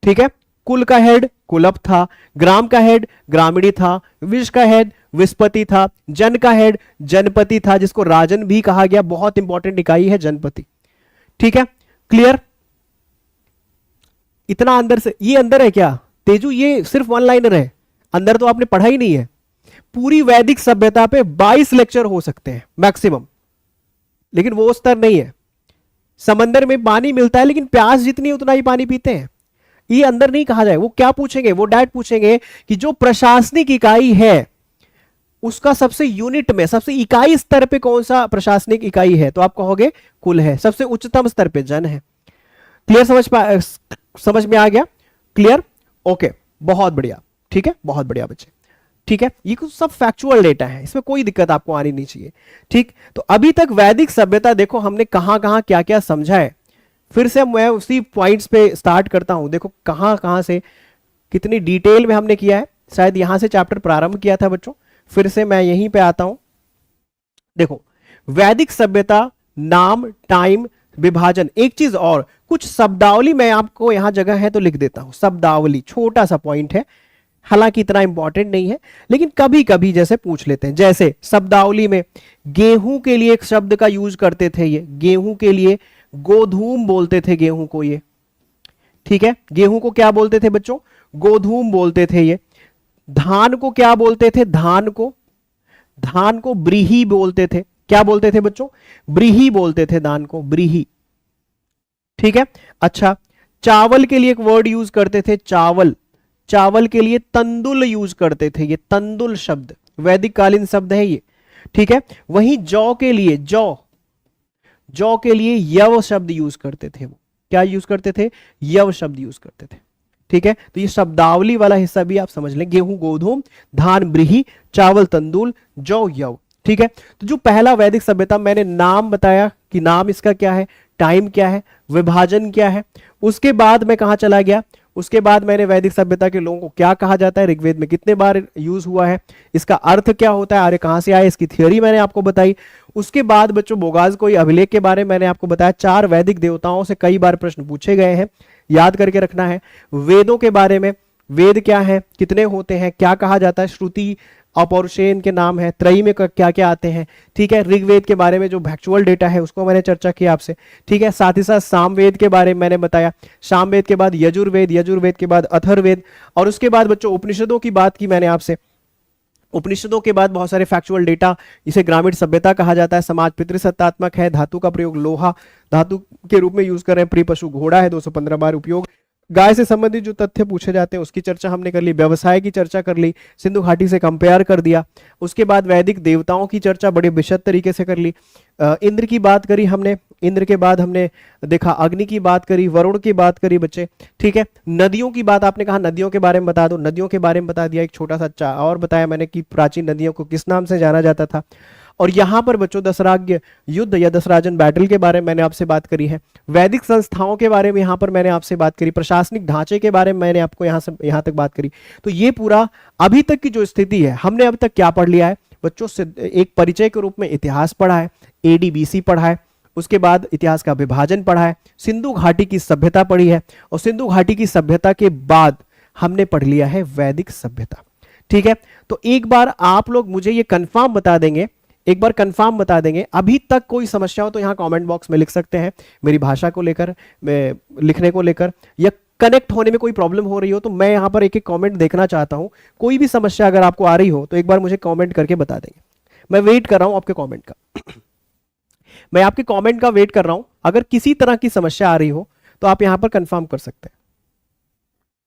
ठीक है। कुल का हेड कुलप था, ग्राम का हेड ग्रामीणी था, विश का हेड विस्पति था, जन का हेड जनपति था, जिसको राजन भी कहा गया। बहुत इंपॉर्टेंट इकाई है जनपति, ठीक है, क्लियर। इतना अंदर से, ये अंदर है क्या तेजू? ये सिर्फ वन लाइनर है, अंदर तो आपने पढ़ा ही नहीं है। पूरी वैदिक सभ्यता पे 22 लेक्चर हो सकते हैं मैक्सिमम, लेकिन वो स्तर नहीं है। समंदर में पानी मिलता है लेकिन प्यास जितनी उतना ही पानी पीते हैं, ये अंदर नहीं कहा जाए। वो क्या पूछेंगे? वो डायरेक्ट पूछेंगे कि जो प्रशासनिक इकाई है उसका सबसे यूनिट में, सबसे इकाई स्तर पे कौन सा प्रशासनिक इकाई है? तो आप कहोगे कुल है। सबसे उच्चतम स्तर पे जन है। क्लियर, समझ में आ गया? क्लियर, ओके, बहुत बढ़िया, ठीक है, बहुत बढ़िया बच्चे, ठीक है। ये कुछ सब फैक्चुअल डेटा है, इसमें कोई दिक्कत आपको आनी नहीं चाहिए, ठीक। तो अभी तक वैदिक सभ्यता देखो हमने कहां कहां क्या क्या समझा है। फिर से मैं उसी पॉइंट्स पे स्टार्ट करता हूं। देखो कहां कहां से कितनी डिटेल में हमने किया है। शायद यहां से चैप्टर प्रारंभ किया था बच्चों, फिर से मैं यहीं पे आता हूं। देखो वैदिक सभ्यता, नाम, टाइम, विभाजन। एक चीज और, कुछ शब्दावली मैं आपको यहां जगह है तो लिख देता हूं। शब्दावली छोटा सा पॉइंट है, हालांकि इतना इंपॉर्टेंट नहीं है, लेकिन कभी कभी जैसे पूछ लेते हैं। जैसे शब्दावली में गेहूं के लिए एक शब्द का यूज करते थे, ये गेहूं के लिए गोधूम बोलते थे गेहूं को, ये ठीक है। गेहूं को क्या बोलते थे बच्चों? गोधूम बोलते थे ये। धान को क्या बोलते थे? धान को ब्रीही बोलते थे। क्या बोलते थे बच्चों? ब्रीही बोलते थे धान को, ब्रीही, ठीक है। अच्छा, चावल के लिए एक वर्ड यूज करते थे, चावल के लिए तंदुल यूज करते थे, ये तंदुल शब्द वैदिक कालीन शब्द है ये, ठीक है। वहीं जौ के लिए, जौ के लिए यव शब्द यूज करते थे। वो क्या यूज करते थे? यव शब्द यूज करते थे, ठीक है। तो ये शब्दावली वाला हिस्सा भी आप समझ लें। गेहूं गोधूम, धान ब्रीही, चावल तंदुल, जौ यव, ठीक है। तो जो पहला वैदिक सभ्यता, मैंने नाम बताया कि नाम इसका क्या है, टाइम क्या है, विभाजन क्या है। उसके बाद मैं कहां चला गया? उसके बाद मैंने वैदिक सभ्यता के लोगों को क्या कहा जाता है, ऋग्वेद में कितने बार यूज हुआ है, इसका अर्थ क्या होता है, आर्य कहां से आए, इसकी थियोरी मैंने आपको बताई। उसके बाद बच्चों बोगास कोई अभिलेख के बारे में मैंने आपको बताया। 4 वैदिक देवताओं से कई बार प्रश्न पूछे गए हैं, याद करके रखना है। वेदों के बारे में, वेद क्या है, कितने होते हैं, क्या कहा जाता है, श्रुति, अपौरुषेय इनके नाम है, त्रयी में क्या क्या आते हैं, ठीक है। ऋग्वेद के बारे में जो फैक्चुअल डेटा है उसको मैंने चर्चा की आपसे, ठीक है। साथ ही साथ सामवेद के बारे में मैंने बताया। सामवेद के बाद यजुर्वेद, यजुर्वेद के बाद अथर्ववेद, और उसके बाद बच्चों उपनिषदों की बात की मैंने आपसे। उपनिषदों के बाद बहुत सारे फैक्चुअल डेटा, इसे ग्रामीण सभ्यता कहा जाता है। समाज पितृसत्तात्मक है, धातु का प्रयोग लोहा धातु के रूप में यूज कर रहे हैं, प्री पशु घोड़ा है, 215 बार उपयोग, गाय से संबंधित जो तथ्य पूछे जाते हैं उसकी चर्चा हमने कर ली, व्यवसाय की चर्चा कर ली, सिंधु घाटी से कंपेयर कर दिया। उसके बाद वैदिक देवताओं की चर्चा बड़े विशद तरीके से कर ली। इंद्र की बात करी हमने, इंद्र के बाद हमने देखा अग्नि की बात करी, वरुण की बात करी बच्चे, ठीक है। नदियों की बात आपने कहा नदियों के बारे में बता दो, नदियों के बारे में बता दिया। एक छोटा सा और बताया मैंने कि प्राचीन नदियों को किस नाम से जाना जाता था। और यहां पर बच्चों दशराज्ञ युद्ध या दशराजन बैटल के बारे में मैंने आपसे बात करी है। वैदिक संस्थाओं के बारे में यहां पर मैंने आपसे बात करी, प्रशासनिक ढांचे के बारे में मैंने आपको यहां तक बात करी। तो ये पूरा अभी तक की जो स्थिति है, हमने अब तक क्या पढ़ लिया है बच्चों से, एक परिचय के रूप में इतिहास पढ़ा है, एडीबीसी पढ़ा है, उसके बाद इतिहास का विभाजन पढ़ा है, सिंधु घाटी की सभ्यता पढ़ी है, और सिंधु घाटी की सभ्यता के बाद हमने पढ़ लिया है वैदिक सभ्यता। ठीक है, तो एक बार आप लोग मुझे ये कंफर्म बता देंगे, एक बार कंफर्म बता देंगे अभी तक कोई समस्या हो तो यहां कमेंट बॉक्स में लिख सकते हैं, मेरी भाषा को लेकर, लिखने को लेकर, या कनेक्ट होने में कोई प्रॉब्लम हो रही हो तो मैं यहां पर एक एक कमेंट देखना चाहता हूं। कोई भी समस्या अगर आपको आ रही हो तो एक बार मुझे कमेंट करके बता देंगे। मैं वेट कर रहा हूं आपके कमेंट का मैं आपके कमेंट का वेट कर रहा हूं। अगर किसी तरह की समस्या आ रही हो तो आप यहां पर कंफर्म कर सकते हैं।